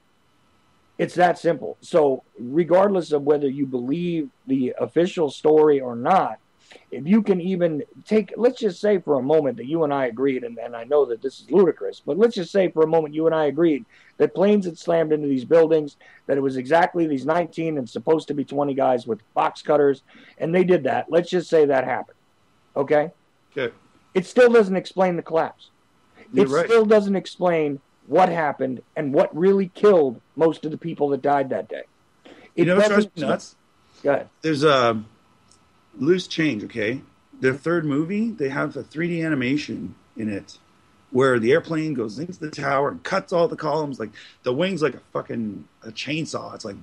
It's that simple. So regardless of whether you believe the official story or not, if you can even let's just say for a moment that you and I agreed, and I know that this is ludicrous, but let's just say for a moment you and I agreed that planes had slammed into these buildings, that it was exactly these 19 and supposed to be 20 guys with box cutters, and they did that. Let's just say that happened. Okay? Okay. It still doesn't explain the collapse. You're right. Still doesn't explain what happened and what really killed most of the people that died that day. You know what drives me nuts? Go ahead. There's Loose Change, okay? Their third movie, they have a 3D animation in it where the airplane goes into the tower and cuts all the columns, like the wings like a chainsaw. It's like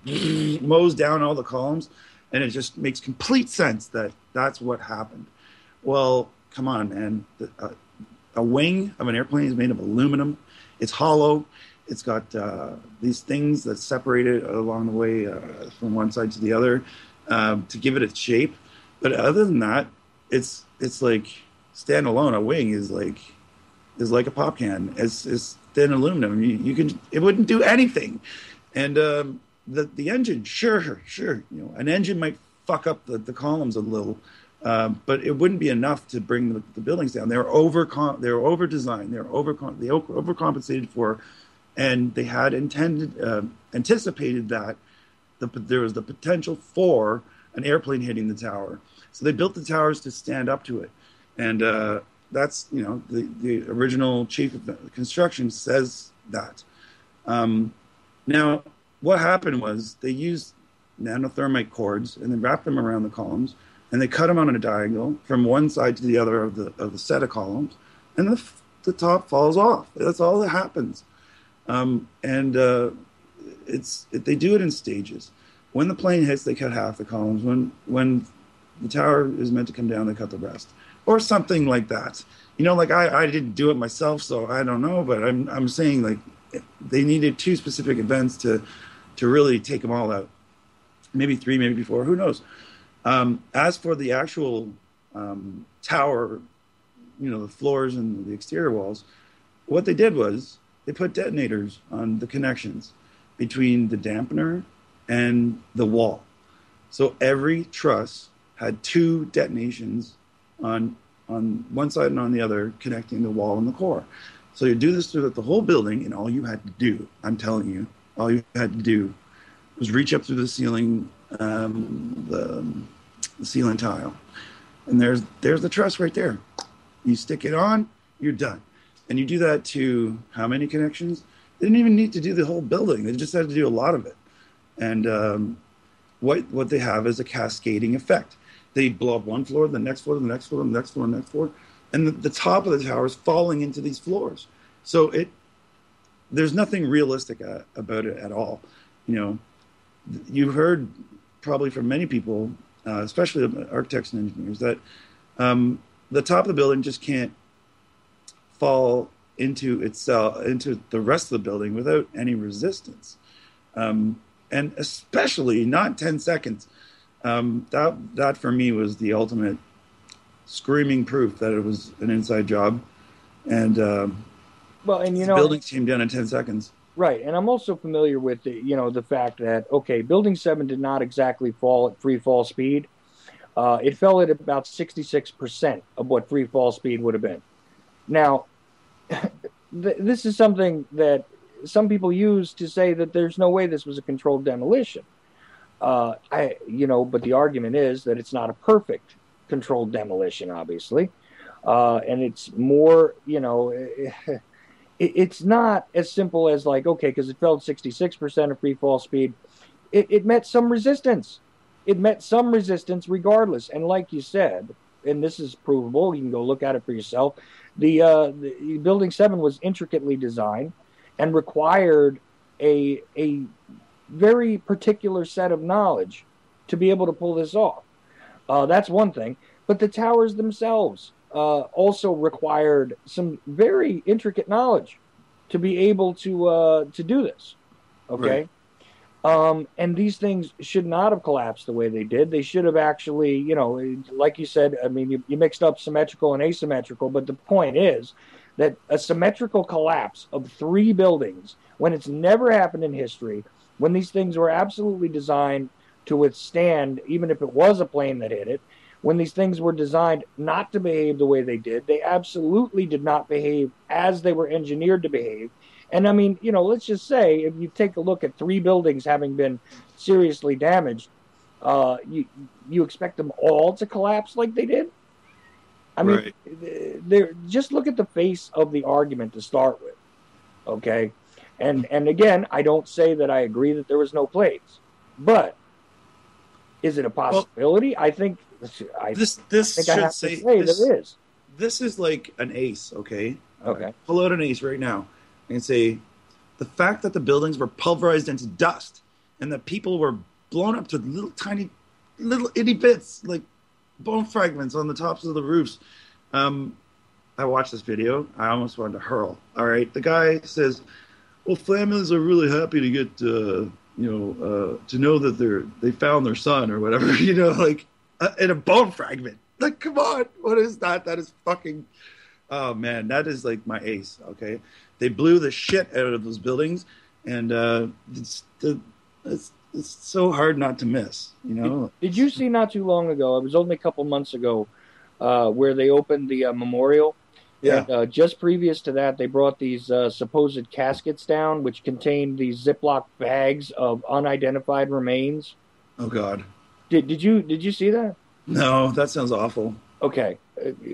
mows down all the columns, and it just makes complete sense that that's what happened. Well, come on, man. A wing of an airplane is made of aluminum. It's hollow. It's got these things that separate it along the way from one side to the other to give it its shape. But other than that, it's like standalone. A wing is like a pop can. It's thin aluminum. It wouldn't do anything. And the engine, sure. You know, an engine might fuck up the columns a little, but it wouldn't be enough to bring the buildings down. They were over designed. They overcompensated for, and they had anticipated that there was the potential for an airplane hitting the tower. So they built the towers to stand up to it. And that's, you know, the original chief of construction says that. Now, what happened was they used nanothermite cords and they wrapped them around the columns, and they cut them on a diagonal from one side to the other of the set of columns, and the top falls off. That's all that happens. They do it in stages. When the plane hits, they cut half the columns. When the tower is meant to come down, they cut the rest, or something like that. like I didn't do it myself, so I don't know, but I'm saying like they needed 2 specific events to really take them all out. Maybe 3, maybe 4, who knows? As for the actual tower, the floors and the exterior walls, what they did was they put detonators on the connections between the dampener and the wall. So every truss had 2 detonations on one side and on the other, connecting the wall and the core. So you do this throughout the whole building, and all you had to do, I'm telling you, all you had to do was reach up through the ceiling, the ceiling tile, and there's the truss right there. You stick it on, you're done. And you do that to how many connections? They didn't even need to do the whole building. They just had to do a lot of it. And what they have is a cascading effect. They blow up one floor, the next floor, the next floor, the next floor, the next floor, and the top of the tower is falling into these floors. So there's nothing realistic about it at all. You heard probably from many people, especially architects and engineers, that the top of the building just can't fall into the rest of the building without any resistance, and especially not 10 seconds. That for me was the ultimate screaming proof that it was an inside job, and the buildings came down in 10 seconds. Right, and I'm also familiar with the fact that Building 7 did not exactly fall at free fall speed. It fell at about 66% of what free fall speed would have been. Now, this is something that some people use to say that there's no way this was a controlled demolition. But the argument is that it's not a perfect controlled demolition, obviously, and it's more, it's not as simple as because it fell at 66% of free fall speed. It met some resistance. It met some resistance regardless. And like you said, and this is provable, you can go look at it for yourself. The Building 7 was intricately designed and required a very particular set of knowledge to be able to pull this off. That's one thing. But the towers themselves also required some very intricate knowledge to be able to do this. Okay. Right. And these things should not have collapsed the way they did. They should have actually, like you said, I mean, you mixed up symmetrical and asymmetrical, but the point is that a symmetrical collapse of 3 buildings, when it's never happened in history, when these things were absolutely designed to withstand, even if it was a plane that hit it, when these things were designed not to behave the way they did, they absolutely did not behave as they were engineered to behave. And I mean, let's just say if you take a look at 3 buildings having been seriously damaged, you expect them all to collapse like they did? I mean, just look at the face of the argument to start with, okay? And again, I don't say that I agree that there was no planes, but is it a possibility? I think this should I have say to say this, there is. This is like an ace, okay? Okay. Pull out an ace right now and say the fact that the buildings were pulverized into dust and that people were blown up to little itty bits, like bone fragments on the tops of the roofs. I watched this video. I almost wanted to hurl. All right. The guy says, well, families are really happy to get, to know that they found their son or whatever, in a bone fragment. Like, come on. What is that? That is fucking, oh man, that is like my ace. Okay. They blew the shit out of those buildings, and it's so hard not to miss, Did you see not too long ago, it was only a couple months ago, where they opened the memorial? Yeah. And, just previous to that, they brought these supposed caskets down, which contained these Ziploc bags of unidentified remains. Oh God. Did you see that? No, that sounds awful. Okay.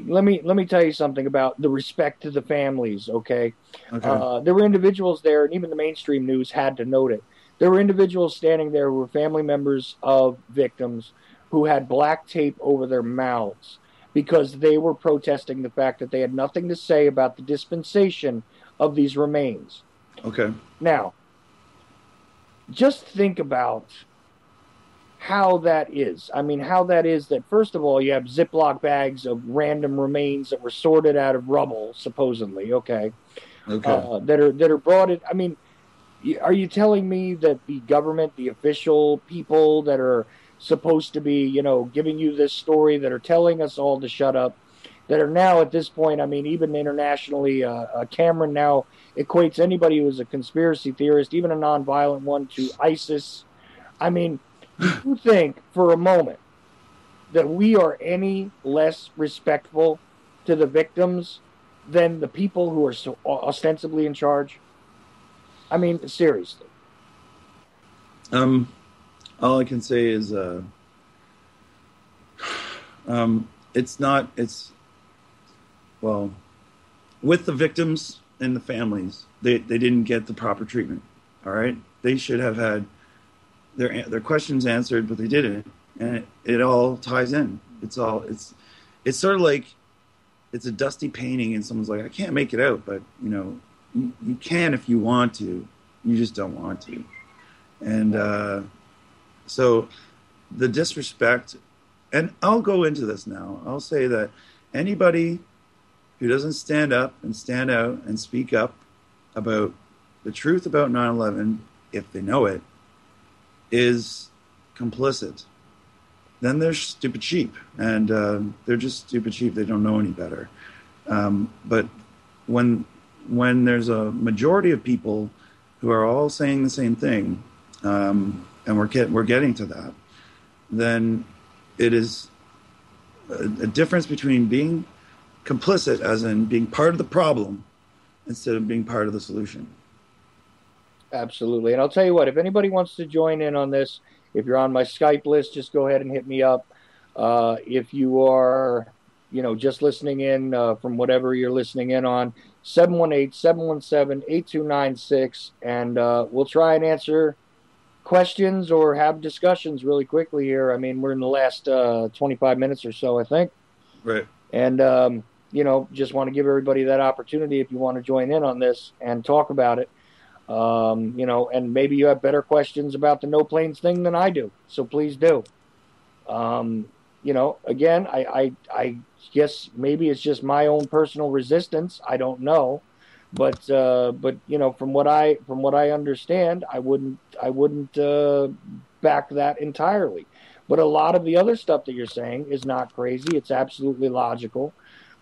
Let me tell you something about the respect to the families, okay? There were individuals there, and even the mainstream news had to note it. There were individuals standing there who were family members of victims who had black tape over their mouths because they were protesting the fact that they had nothing to say about the dispensation of these remains. Okay. Now, just think about how that is. I mean, how that is that, first of all, you have Ziploc bags of random remains that were sorted out of rubble, supposedly, okay, that are brought in. I mean, are you telling me that the government, the official people that are supposed to be, giving you this story, that are telling us all to shut up, that are now at this point, I mean, even internationally, Cameron now equates anybody who is a conspiracy theorist, even a nonviolent one, to ISIS. I mean, do you think for a moment that we are any less respectful to the victims than the people who are so ostensibly in charge? I mean, seriously. All I can say is, with the victims and the families, they didn't get the proper treatment. All right, they should have had their questions answered, but they didn't, and it all ties in. It's sort of like it's a dusty painting, and someone's like, I can't make it out, but you can if you want to. You just don't want to, and so the disrespect. And I'll go into this now. I'll say that anybody who doesn't stand up and stand out and speak up about the truth about 9/11, if they know it, is complicit. Then they're stupid sheep, and they're just stupid sheep. They don't know any better. But when there's a majority of people who are all saying the same thing, and we're getting to that, then it is a difference between being complicit, as in being part of the problem, instead of being part of the solution. Absolutely. And I'll tell you what, if anybody wants to join in on this, if you're on my Skype list, just go ahead and hit me up. If you are, just listening in from whatever you're listening in on, 718-717-8296, and we'll try and answer questions or have discussions really quickly here. I mean, we're in the last 25 minutes or so, I think. Right. And, just want to give everybody that opportunity if you want to join in on this and talk about it. And maybe you have better questions about the no planes thing than I do. So please do. Again, I guess maybe it's just my own personal resistance. I don't know. But from what I understand, I wouldn't back that entirely. But a lot of the other stuff that you're saying is not crazy. It's absolutely logical.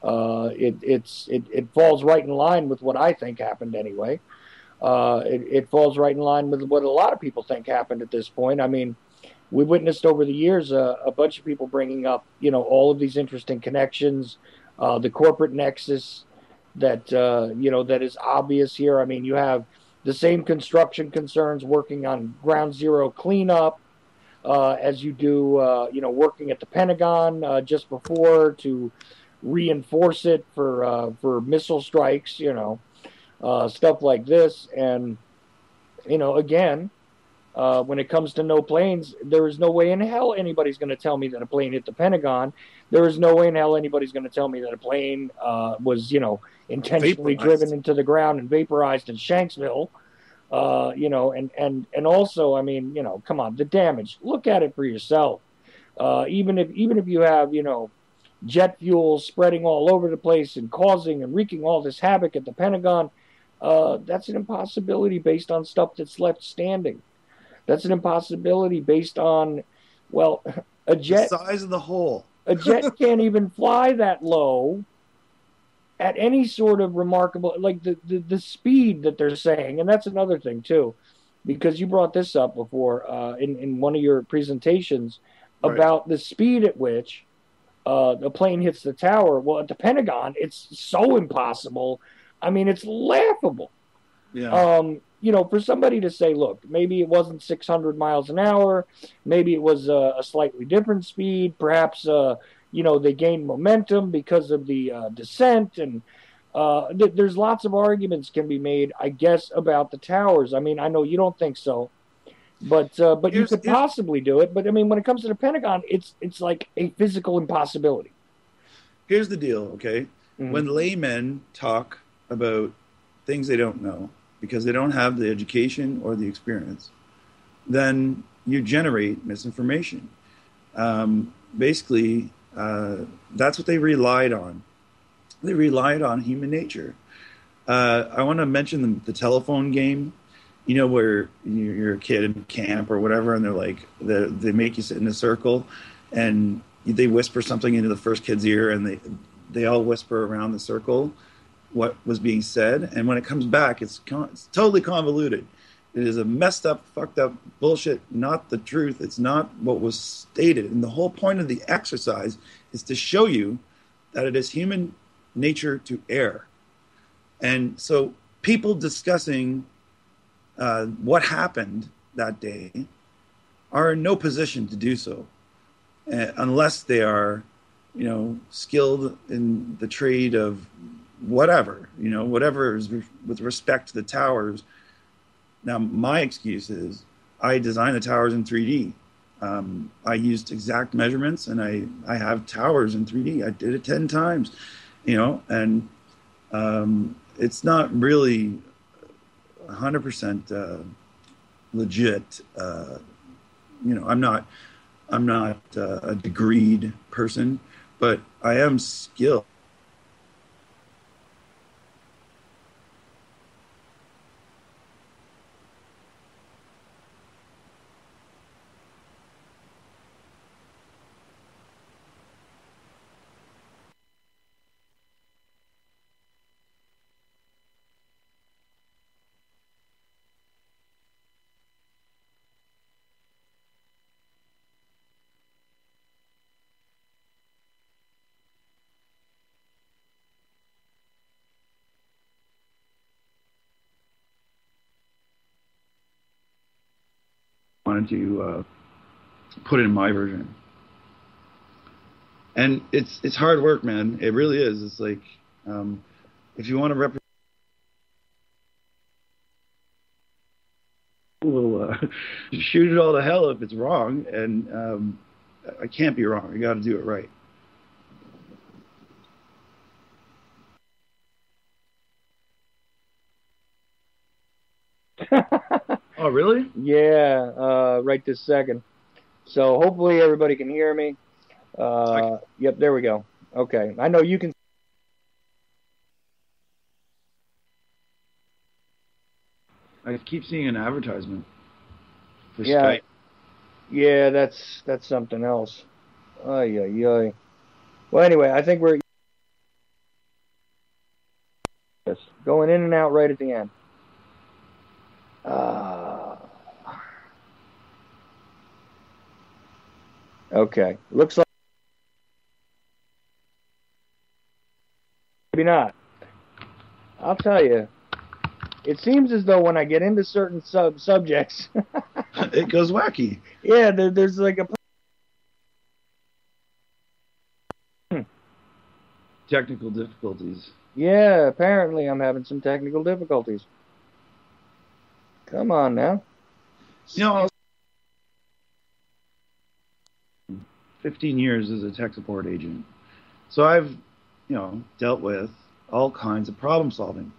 It falls right in line with what I think happened anyway. It falls right in line with what a lot of people think happened at this point. I mean, we witnessed over the years a bunch of people bringing up, all of these interesting connections, the corporate nexus that that is obvious here. I mean, you have the same construction concerns working on Ground Zero cleanup as you do, working at the Pentagon just before to reinforce it for missile strikes, stuff like this. And, again, when it comes to no planes, there is no way in hell anybody's going to tell me that a plane hit the Pentagon. There is no way in hell anybody's going to tell me that a plane was, intentionally driven into the ground and vaporized in Shanksville. And also, I mean, come on, the damage. Look at it for yourself. Even if you have, jet fuel spreading all over the place and causing and wreaking all this havoc at the Pentagon, that's an impossibility based on stuff that's left standing. That's an impossibility based on, a jet. The size of the hole. A jet can't even fly that low at any sort of remarkable, like the speed that they're saying. And that's another thing, too, because you brought this up before in one of your presentations about the speed at which the plane hits the tower. Well, at the Pentagon, it's so impossible. I mean, it's laughable. Yeah. For somebody to say, look, maybe it wasn't 600 miles an hour, maybe it was a slightly different speed, perhaps, they gained momentum because of the descent, and there's lots of arguments can be made, I guess, about the towers. I mean, I know you don't think so, but you could possibly do it. But I mean, when it comes to the Pentagon, it's like a physical impossibility. Here's the deal, okay? Mm-hmm. When laymen talk about things they don't know, because they don't have the education or the experience, then you generate misinformation. Basically, that's what they relied on. They relied on human nature. I want to mention the telephone game, where you're a kid in camp or whatever, and they're like, they make you sit in a circle, and they whisper something into the first kid's ear, and they all whisper around the circle what was being said, and when it comes back, it's totally convoluted. It is a messed up, fucked up bullshit, not the truth. It's not what was stated. And the whole point of the exercise is to show you that it is human nature to err. And so people discussing what happened that day are in no position to do so unless they are, skilled in the trade of whatever is with respect to the towers. Now, my excuse is I designed the towers in 3D. I used exact measurements, and I have towers in 3D. I did it 10 times, and it's not really 100% legit. I'm not a degreed person, but I am skilled. Wanted to put it in my version, and it's hard work, man. It really is. It's like if you want to represent, we'll shoot it all to hell if it's wrong, and I can't be wrong. You got to do it right. Oh, really? Yeah, right this second. So hopefully everybody can hear me. Yep, there we go. Okay, I know you can. I keep seeing an advertisement for Yeah, Skype. yeah, that's something else. Ay, ay, ay. Well, anyway, I think we're going in and out right at the end. Okay, looks like maybe not. I'll tell you, it seems as though when I get into certain subjects, It goes wacky. yeah, there's like a Technical difficulties. yeah. Apparently, I'm having some technical difficulties. Come on now. 15 years as a tech support agent. So I've, dealt with all kinds of problem solving.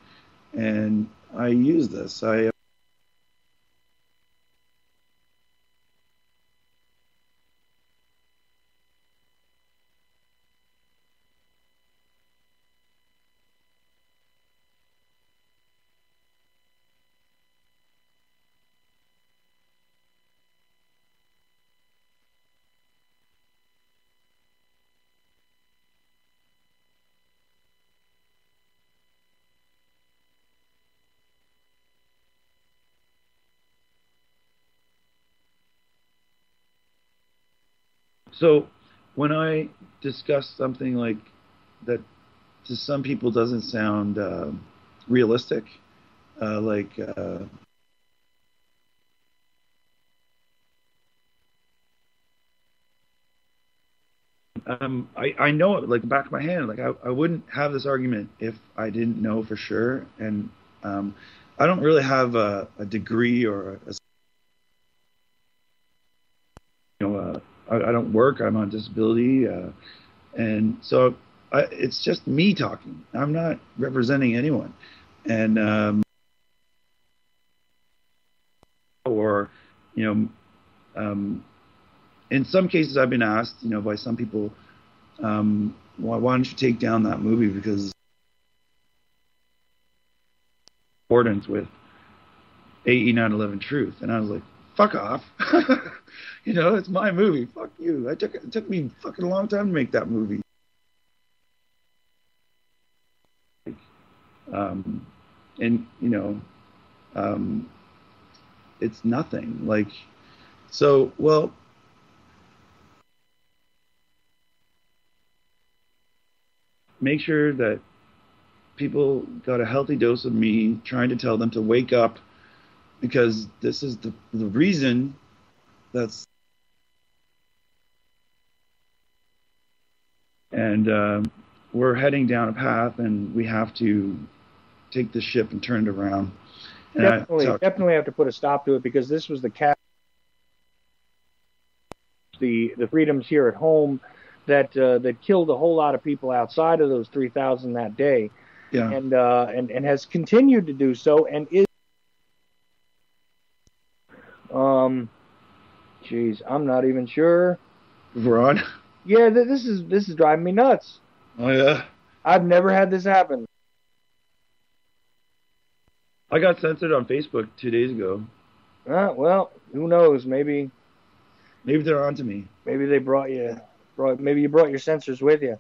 And I use this. So when I discuss something like that to some people doesn't sound realistic, like I know it like the back of my hand. Like I wouldn't have this argument if I didn't know for sure. And I don't really have a degree or I don't work. I'm on disability, and so it's just me talking. I'm not representing anyone, and or in some cases, I've been asked, by some people, why don't you take down that movie because accordance with AE 9/11 Truth, and I was like, fuck off. It's my movie. Fuck you. It took me fucking a long time to make that movie. And it's nothing. Like, so, well, make sure that people got a healthy dose of me trying to tell them to wake up, because this is the reason that's, and we're heading down a path, and we have to take the ship and turn it around. And definitely have to put a stop to it, because this was the freedoms here at home that killed a whole lot of people outside of those 3,000 that day, and has continued to do so, and is. Geez, I'm not even sure. We're on. Yeah, this is driving me nuts. Oh yeah. I've never had this happen. I got censored on Facebook 2 days ago. Well, who knows? Maybe they're onto me. Maybe they maybe you brought your censors with you.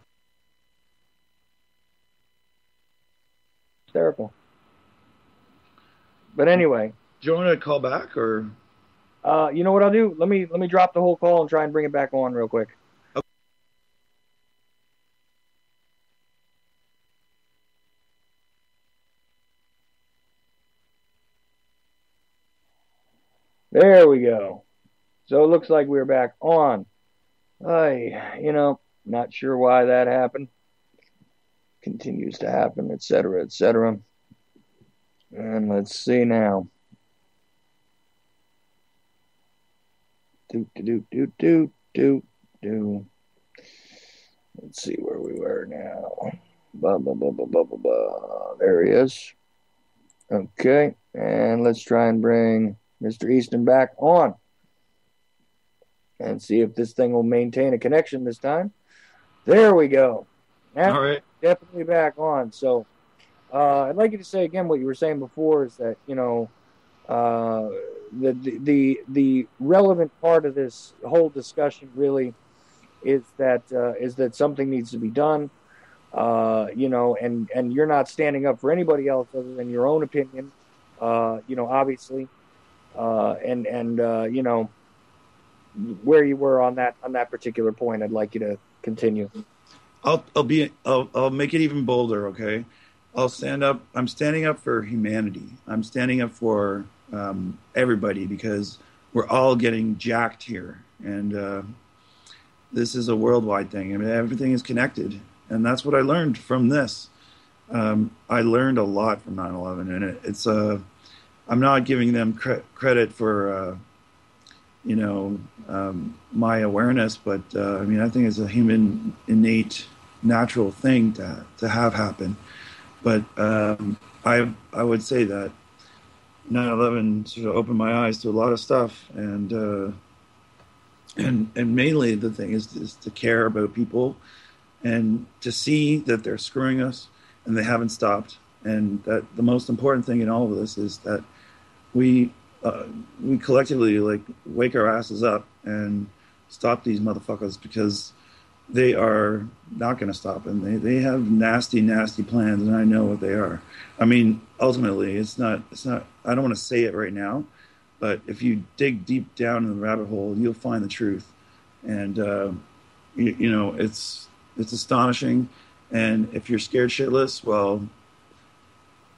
Hysterical. But anyway. Do you want to call back, or? You know what I'll do? Let me drop the whole call and try and bring it back on real quick. Okay. There we go. So it looks like we're back on. Not sure why that happened. Continues to happen, etc., etc. And let's see now. Do. Let's see where we were now. There he is. Okay, and let's try and bring Mr. Easton back on and see if this thing will maintain a connection this time. There we go. Now, all right. Definitely back on. So I'd like you to say again what you were saying before, is that, the relevant part of this whole discussion really is that something needs to be done, and you're not standing up for anybody else other than your own opinion, obviously, and where you were on that particular point. I'd like you to continue. I'll make it even bolder. Okay. I'll stand up. I'm standing up for humanity. I'm standing up for everybody, because we're all getting jacked here, and this is a worldwide thing. I mean, everything is connected, and that's what I learned from this. I learned a lot from 9/11, and it's I'm not giving them credit for my awareness, but I think it's a human innate natural thing to have happen. But I would say that 9/11 sort of opened my eyes to a lot of stuff, and mainly the thing is to care about people, and to see that they're screwing us and they haven't stopped, and that the most important thing in all of this is that we collectively wake our asses up and stop these motherfuckers, because they are not going to stop, and they have nasty plans, and I know what they are. I mean, ultimately, it's not. I don't want to say it right now, but if you dig deep down in the rabbit hole, you'll find the truth, and it's astonishing. And if you're scared shitless, well,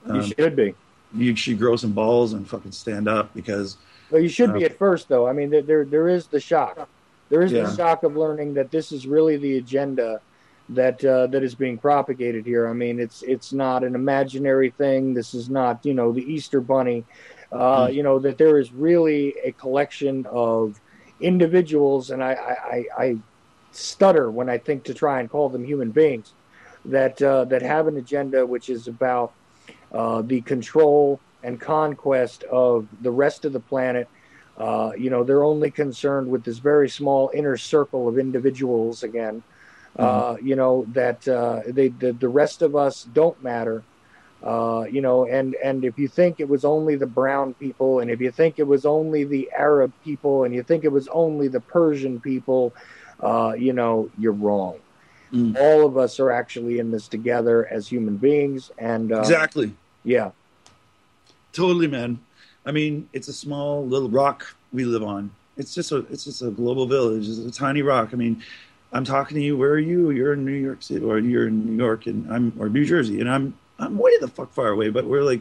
you should be. You should grow some balls and fucking stand up, because. Well, you should be at first, though. I mean, there is the shock. There is the shock of learning that this is really the agenda that is being propagated here. I mean, it's not an imaginary thing. This is not, the Easter Bunny. That there is really a collection of individuals, and I stutter when I think to try and call them human beings, that have an agenda which is about the control and conquest of the rest of the planet, They're only concerned with this very small inner circle of individuals again. The rest of us don't matter. And if you think it was only the brown people, and if you think it was only the Arab people, and you think it was only the Persian people, you're wrong. All of us are actually in this together as human beings. And exactly. Yeah. Totally, man. I mean, it's a small little rock we live on. It's just a global village. It's a tiny rock. I mean, I'm talking to you. Where are you? You're in New York City, or you're in New York, or New Jersey, and I'm way the fuck far away, but we're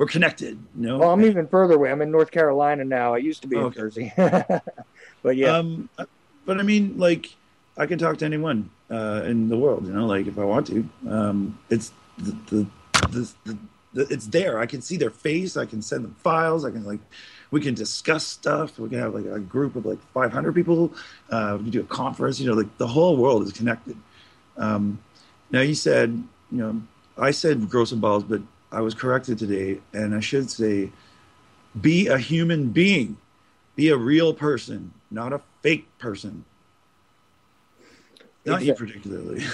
connected, you know? Well, I'm even further away. I'm in North Carolina now. I used to be in Jersey. But yeah. But I mean, I can talk to anyone in the world, you know, if I want to. It's it's there. I can see their face. I can send them files. We can discuss stuff. We can have a group of 500 people. We can do a conference, you know, the whole world is connected. Now you said, you know, I said gross and balls, but I was corrected today, and I should say, be a human being, be a real person, not a fake person. Not you particularly.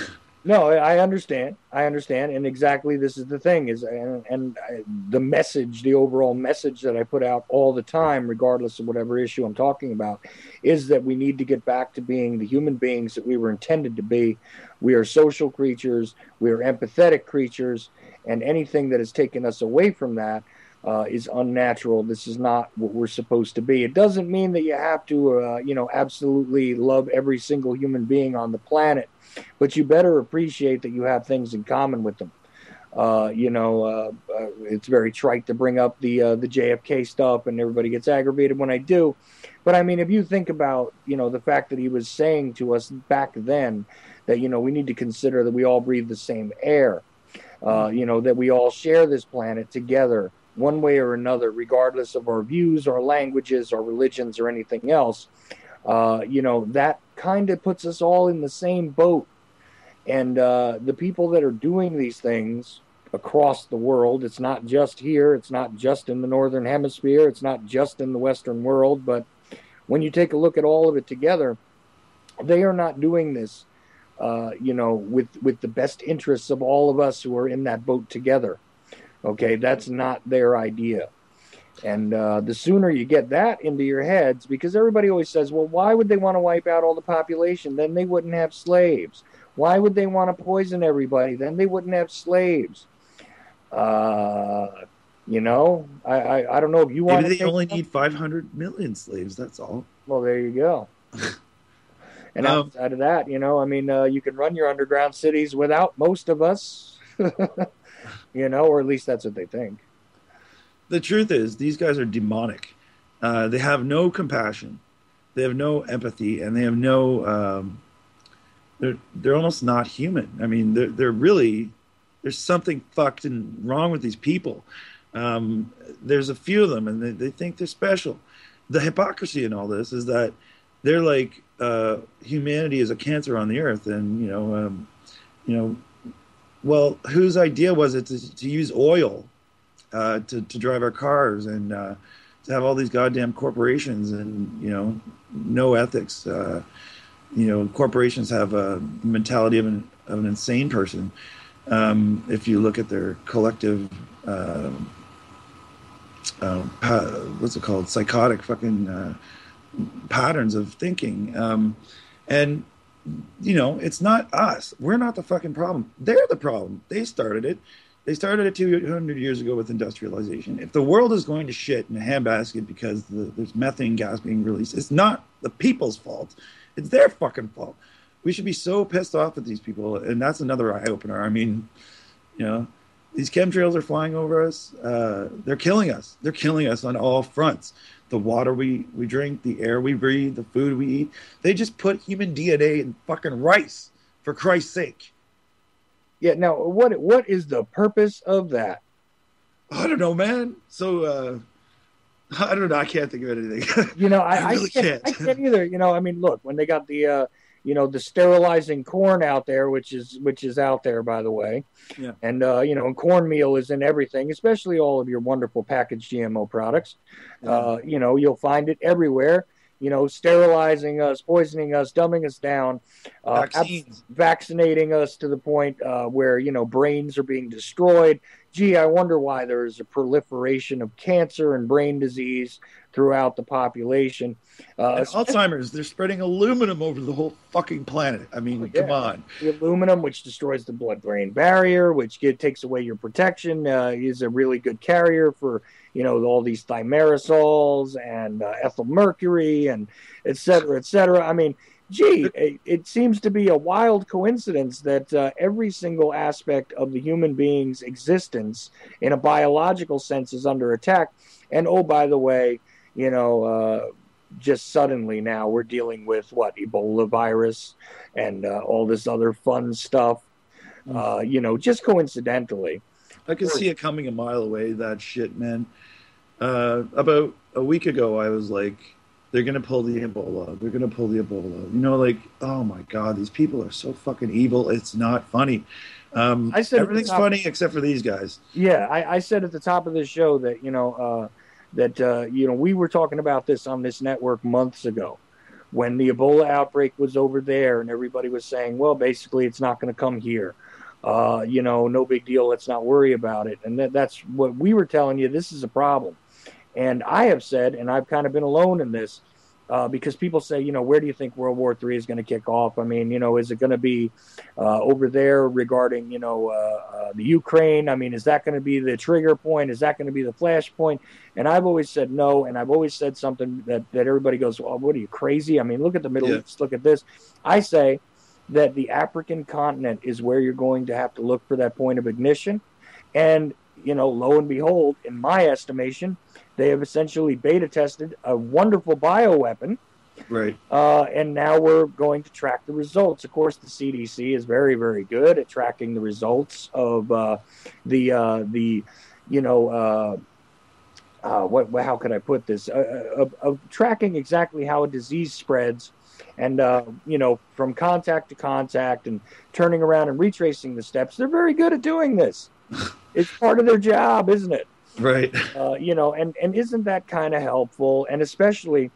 No, I understand, and exactly this is the thing the message, the overall message that I put out all the time, regardless of whatever issue I'm talking about, is that we need to get back to being the human beings that we were intended to be. We are social creatures, we are empathetic creatures, and anything that has taken us away from that is unnatural. This is not what we're supposed to be. It doesn't mean that you have to, absolutely love every single human being on the planet, but you better appreciate that you have things in common with them. It's very trite to bring up the JFK stuff, and everybody gets aggravated when I do. But I mean, if you think about, the fact that he was saying to us back then that, we need to consider that we all breathe the same air, that we all share this planet together one way or another, regardless of our views, our languages, our religions, or anything else. That kind of puts us all in the same boat. And the people that are doing these things across the world, it's not just here, it's not just in the Northern Hemisphere, it's not just in the Western world, but when you take a look at all of it together, they are not doing this, with the best interests of all of us who are in that boat together. Okay, that's not their idea. And the sooner you get that into your heads, because everybody always says, well, why would they want to wipe out all the population? Then they wouldn't have slaves. Why would they want to poison everybody? Then they wouldn't have slaves. I don't know if you want to. Maybe they only need 500 million slaves. That's all. Well, there you go. And outside of that, you can run your underground cities without most of us, or at least that's what they think. The truth is, these guys are demonic. They have no compassion. They have no empathy, and they have no. They're almost not human. I mean, they're really. There's something fucked and wrong with these people. There's a few of them, and they think they're special. The hypocrisy in all this is that they're like humanity is a cancer on the earth, and well, whose idea was it to use oil to drive our cars and to have all these goddamn corporations and no ethics? Corporations have a mentality of an insane person. If you look at their collective, what's it called? Psychotic fucking patterns of thinking. And, it's not us. We're not the fucking problem. They're the problem. They started it. They started it 200 years ago with industrialization. If the world is going to shit in a handbasket because there's methane gas being released, it's not the people's fault. It's their fucking fault. We should be so pissed off at these people, and that's another eye-opener. I mean, these chemtrails are flying over us. They're killing us. They're killing us on all fronts. The water we drink, the air we breathe, the food we eat. They just put human DNA in fucking rice, for Christ's sake. Yeah, now, what is the purpose of that? I don't know, man. So, I don't know. I can't think of anything. I really can't. I can't either. Look, when they got the the sterilizing corn out there, which is out there, by the way. Yeah. And, and cornmeal is in everything, especially all of your wonderful packaged GMO products. Yeah. You'll find it everywhere, sterilizing us, poisoning us, dumbing us down, vaccinating us to the point where, brains are being destroyed. Gee, I wonder why there is a proliferation of cancer and brain disease throughout the population. And Alzheimer's, they're spreading aluminum over the whole fucking planet. I mean, come on. The aluminum, which destroys the blood-brain barrier, which takes away your protection, is a really good carrier for, all these thimerosols and ethyl mercury and et cetera, et cetera. I mean, gee, it seems to be a wild coincidence that every single aspect of the human being's existence in a biological sense is under attack. And, oh, by the way, just suddenly now we're dealing with Ebola virus and all this other fun stuff, just coincidentally. I could see it coming a mile away, that shit, man. About a week ago, I was like, they're going to pull the Ebola. They're going to pull the Ebola. Oh, my God, these people are so fucking evil. It's not funny. I said everything's funny except for these guys. Yeah, I said at the top of the show that, we were talking about this on this network months ago when the Ebola outbreak was over there and everybody was saying, well, basically it's not going to come here. No big deal. Let's not worry about it. And that's what we were telling you. This is a problem. And I have said, and I've kind of been alone in this, because people say, where do you think World War III is going to kick off? I mean, is it going to be over there regarding, the Ukraine? I mean, is that going to be the trigger point? Is that going to be the flashpoint? And I've always said no, and I've always said something that everybody goes, oh, what are you, crazy? I mean, look at the Middle East, look at this. I say that the African continent is where you're going to have to look for that point of ignition. And, lo and behold, in my estimation, they have essentially beta tested a wonderful bioweapon. Right. And now we're going to track the results. Of course, the CDC is very, very good at tracking the results of how could I put this? Of tracking exactly how a disease spreads and, from contact to contact and turning around and retracing the steps. They're very good at doing this. It's part of their job, isn't it? Right. And isn't that kind of helpful? And especially,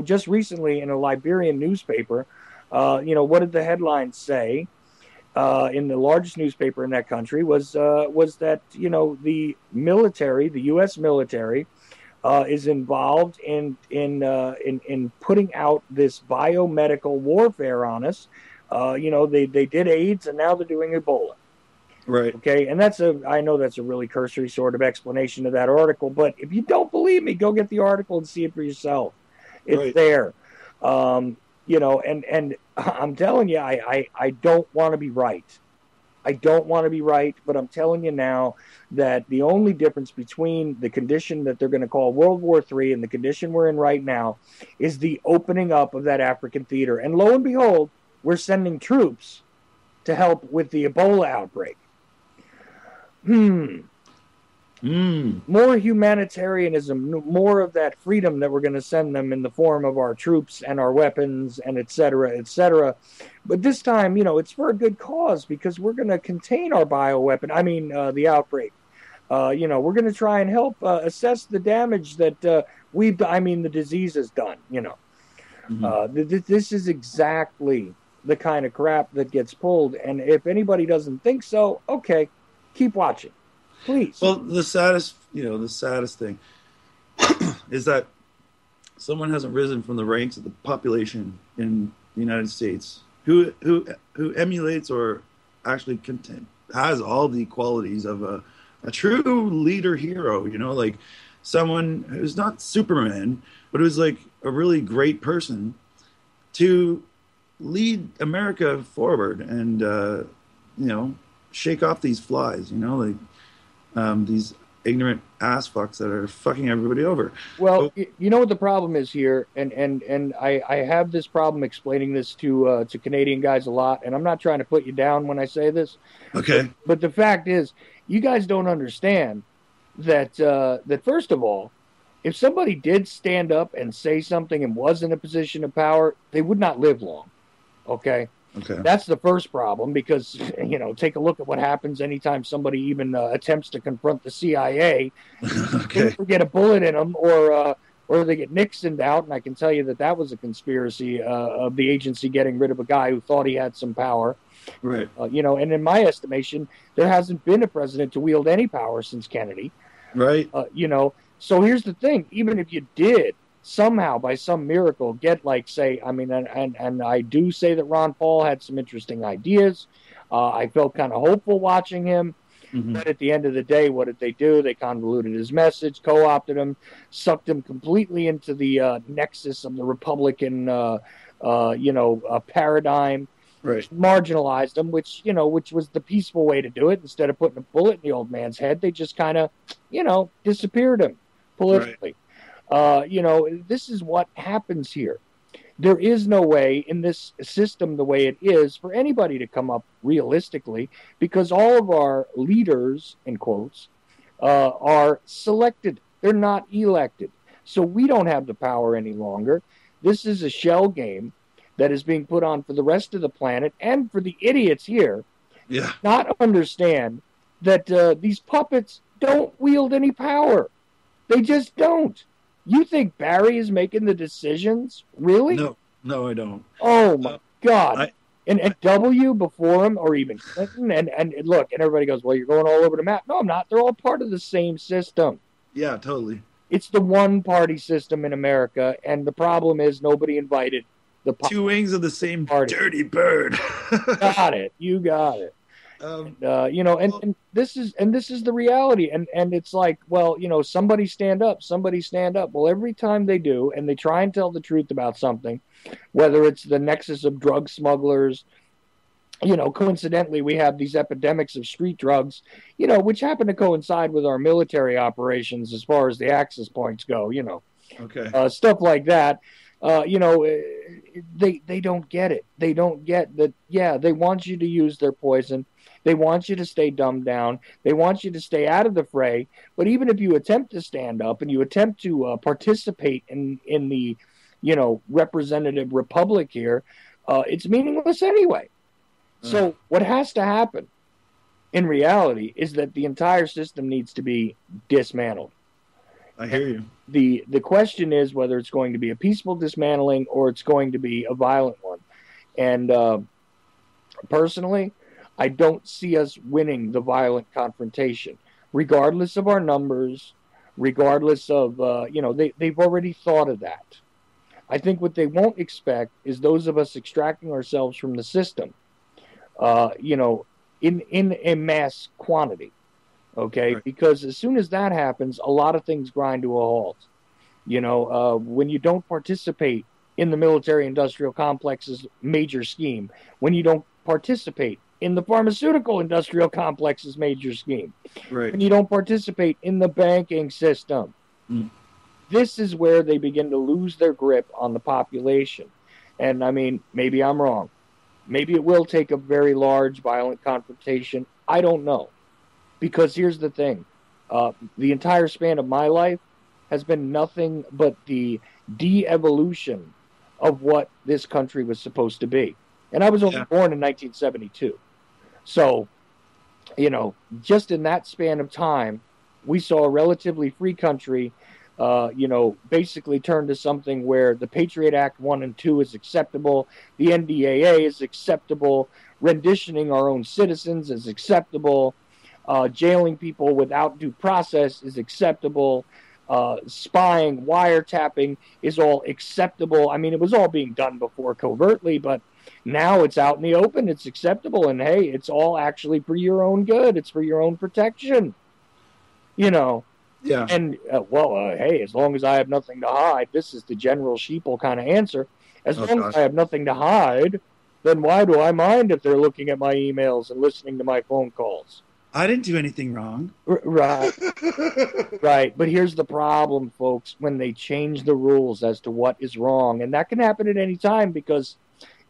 just recently in a Liberian newspaper, what did the headlines say in the largest newspaper in that country was that, the military, the U.S. military, is involved in putting out this biomedical warfare on us. They did AIDS and now they're doing Ebola. Right. Okay. And I know that's a really cursory sort of explanation of that article, but if you don't believe me, go get the article and see it for yourself. It's there. And I'm telling you, I don't want to be right. I don't want to be right, but I'm telling you now that the only difference between the condition that they're going to call World War III and the condition we're in right now is the opening up of that African theater. And lo and behold, we're sending troops to help with the Ebola outbreak. More humanitarianism, more of that freedom that we're going to send them in the form of our troops and our weapons and et cetera, et cetera. But this time, it's for a good cause because we're going to contain our bioweapon. I mean, the outbreak. We're going to try and help assess the damage that the disease has done, This is exactly the kind of crap that gets pulled. And if anybody doesn't think so, okay, keep watching, please. Well, the saddest thing is that someone hasn't risen from the ranks of the population in the United States who emulates or actually has all the qualities of a true leader hero, like someone who's not Superman, but who's like a really great person to lead America forward and, shake off these flies, these ignorant ass fucks that are fucking everybody over. Well, you know what the problem is here, and I have this problem explaining this to Canadian guys a lot, and I'm not trying to put you down when I say this. Okay. But the fact is, you guys don't understand that first of all, if somebody did stand up and say something and was in a position of power, they would not live long. Okay. Okay. That's the first problem because, take a look at what happens anytime somebody even attempts to confront the CIA. Okay. They get a bullet in them or they get Nixoned out. And I can tell you that was a conspiracy of the agency getting rid of a guy who thought he had some power. Right. And in my estimation, there hasn't been a president to wield any power since Kennedy. Right. So here's the thing. Even if you did somehow, by some miracle, get and I do say that Ron Paul had some interesting ideas. I felt kind of hopeful watching him. Mm-hmm. But at the end of the day, what did they do? They convoluted his message, co-opted him, sucked him completely into the nexus of the Republican, paradigm. Right. Marginalized him, which was the peaceful way to do it. Instead of putting a bullet in the old man's head, they just kind of, disappeared him politically. Right. This is what happens here. There is no way in this system, the way it is, for anybody to come up realistically, because all of our leaders, in quotes, are selected. They're not elected. So we don't have the power any longer. This is a shell game that is being put on for the rest of the planet and for the idiots here. Yeah. Not understand that these puppets don't wield any power. They just don't. You think Barry is making the decisions? Really? No, I don't. Oh, my God. And W before him, or even Clinton, and look, and everybody goes, well, you're going all over the map. No, I'm not. They're all part of the same system. Yeah, totally. It's the one-party system in America, and the problem is nobody invited the two wings of the same party. Dirty bird. Got it. You got it. And this is the reality, and it's like, well, somebody stand up. Well, every time they do, and they try and tell the truth about something, whether it's the nexus of drug smugglers, coincidentally, we have these epidemics of street drugs, which happen to coincide with our military operations as far as the access points go, Okay. Stuff like that. They don't get it. They don't get that. Yeah, they want you to use their poison. They want you to stay dumbed down. They want you to stay out of the fray. But even if you attempt to stand up and you attempt to participate in the, representative republic here, it's meaningless anyway. So what has to happen in reality is that the entire system needs to be dismantled. I hear you. The question is whether it's going to be a peaceful dismantling or it's going to be a violent one. And personally, I don't see us winning the violent confrontation, regardless of our numbers, regardless of, they've already thought of that. I think what they won't expect is those of us extracting ourselves from the system, in a mass quantity. Okay, right. Because as soon as that happens, a lot of things grind to a halt. When you don't participate in the military-industrial complex's major scheme, when you don't participate in the pharmaceutical-industrial complex's major scheme, right. when you don't participate in the banking system, this is where they begin to lose their grip on the population. And, maybe I'm wrong. Maybe it will take a very large, violent confrontation. I don't know. Because here's the thing. The entire span of my life has been nothing but the de-evolution of what this country was supposed to be. And I was only born in 1972. So, just in that span of time, we saw a relatively free country, basically turn to something where the Patriot Act 1 and 2 is acceptable, the NDAA is acceptable, renditioning our own citizens is acceptable, jailing people without due process is acceptable, spying, wiretapping is all acceptable. It was all being done before covertly, but now it's out in the open, it's acceptable, and hey, it's all actually for your own good, it's for your own protection, Yeah. And, hey, as long as I have nothing to hide, this is the general sheeple kind of answer. As long as I have nothing to hide, then why do I mind if they're looking at my emails and listening to my phone calls? I didn't do anything wrong. Right. Right. But here's the problem, folks, when they change the rules as to what is wrong. And that can happen at any time because,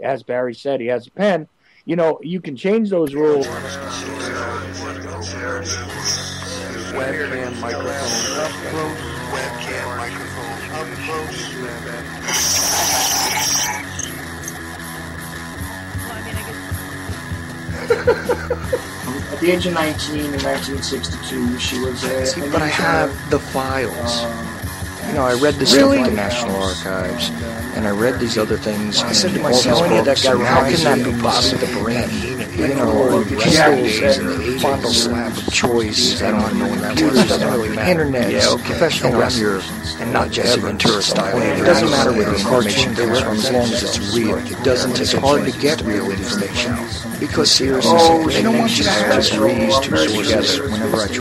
as Barry said, he has a pen. You can change those rules. Webcam microphone up close. Webcam microphone up close. At the age of 19 in 1962, she was a... See, but I have the files. You know, I read this stuff at the National Archives, and I read these other things. I said to myself, how can that be possible? You know, pistols and fondle slab of choice. I don't know what that was. The internet, professional wrestlers, and not Jesse Ventura style. It doesn't matter where the information comes from as long as it's real. It doesn't. It's hard to get real information because seriously, they don't want you to have just read two sources. Whenever I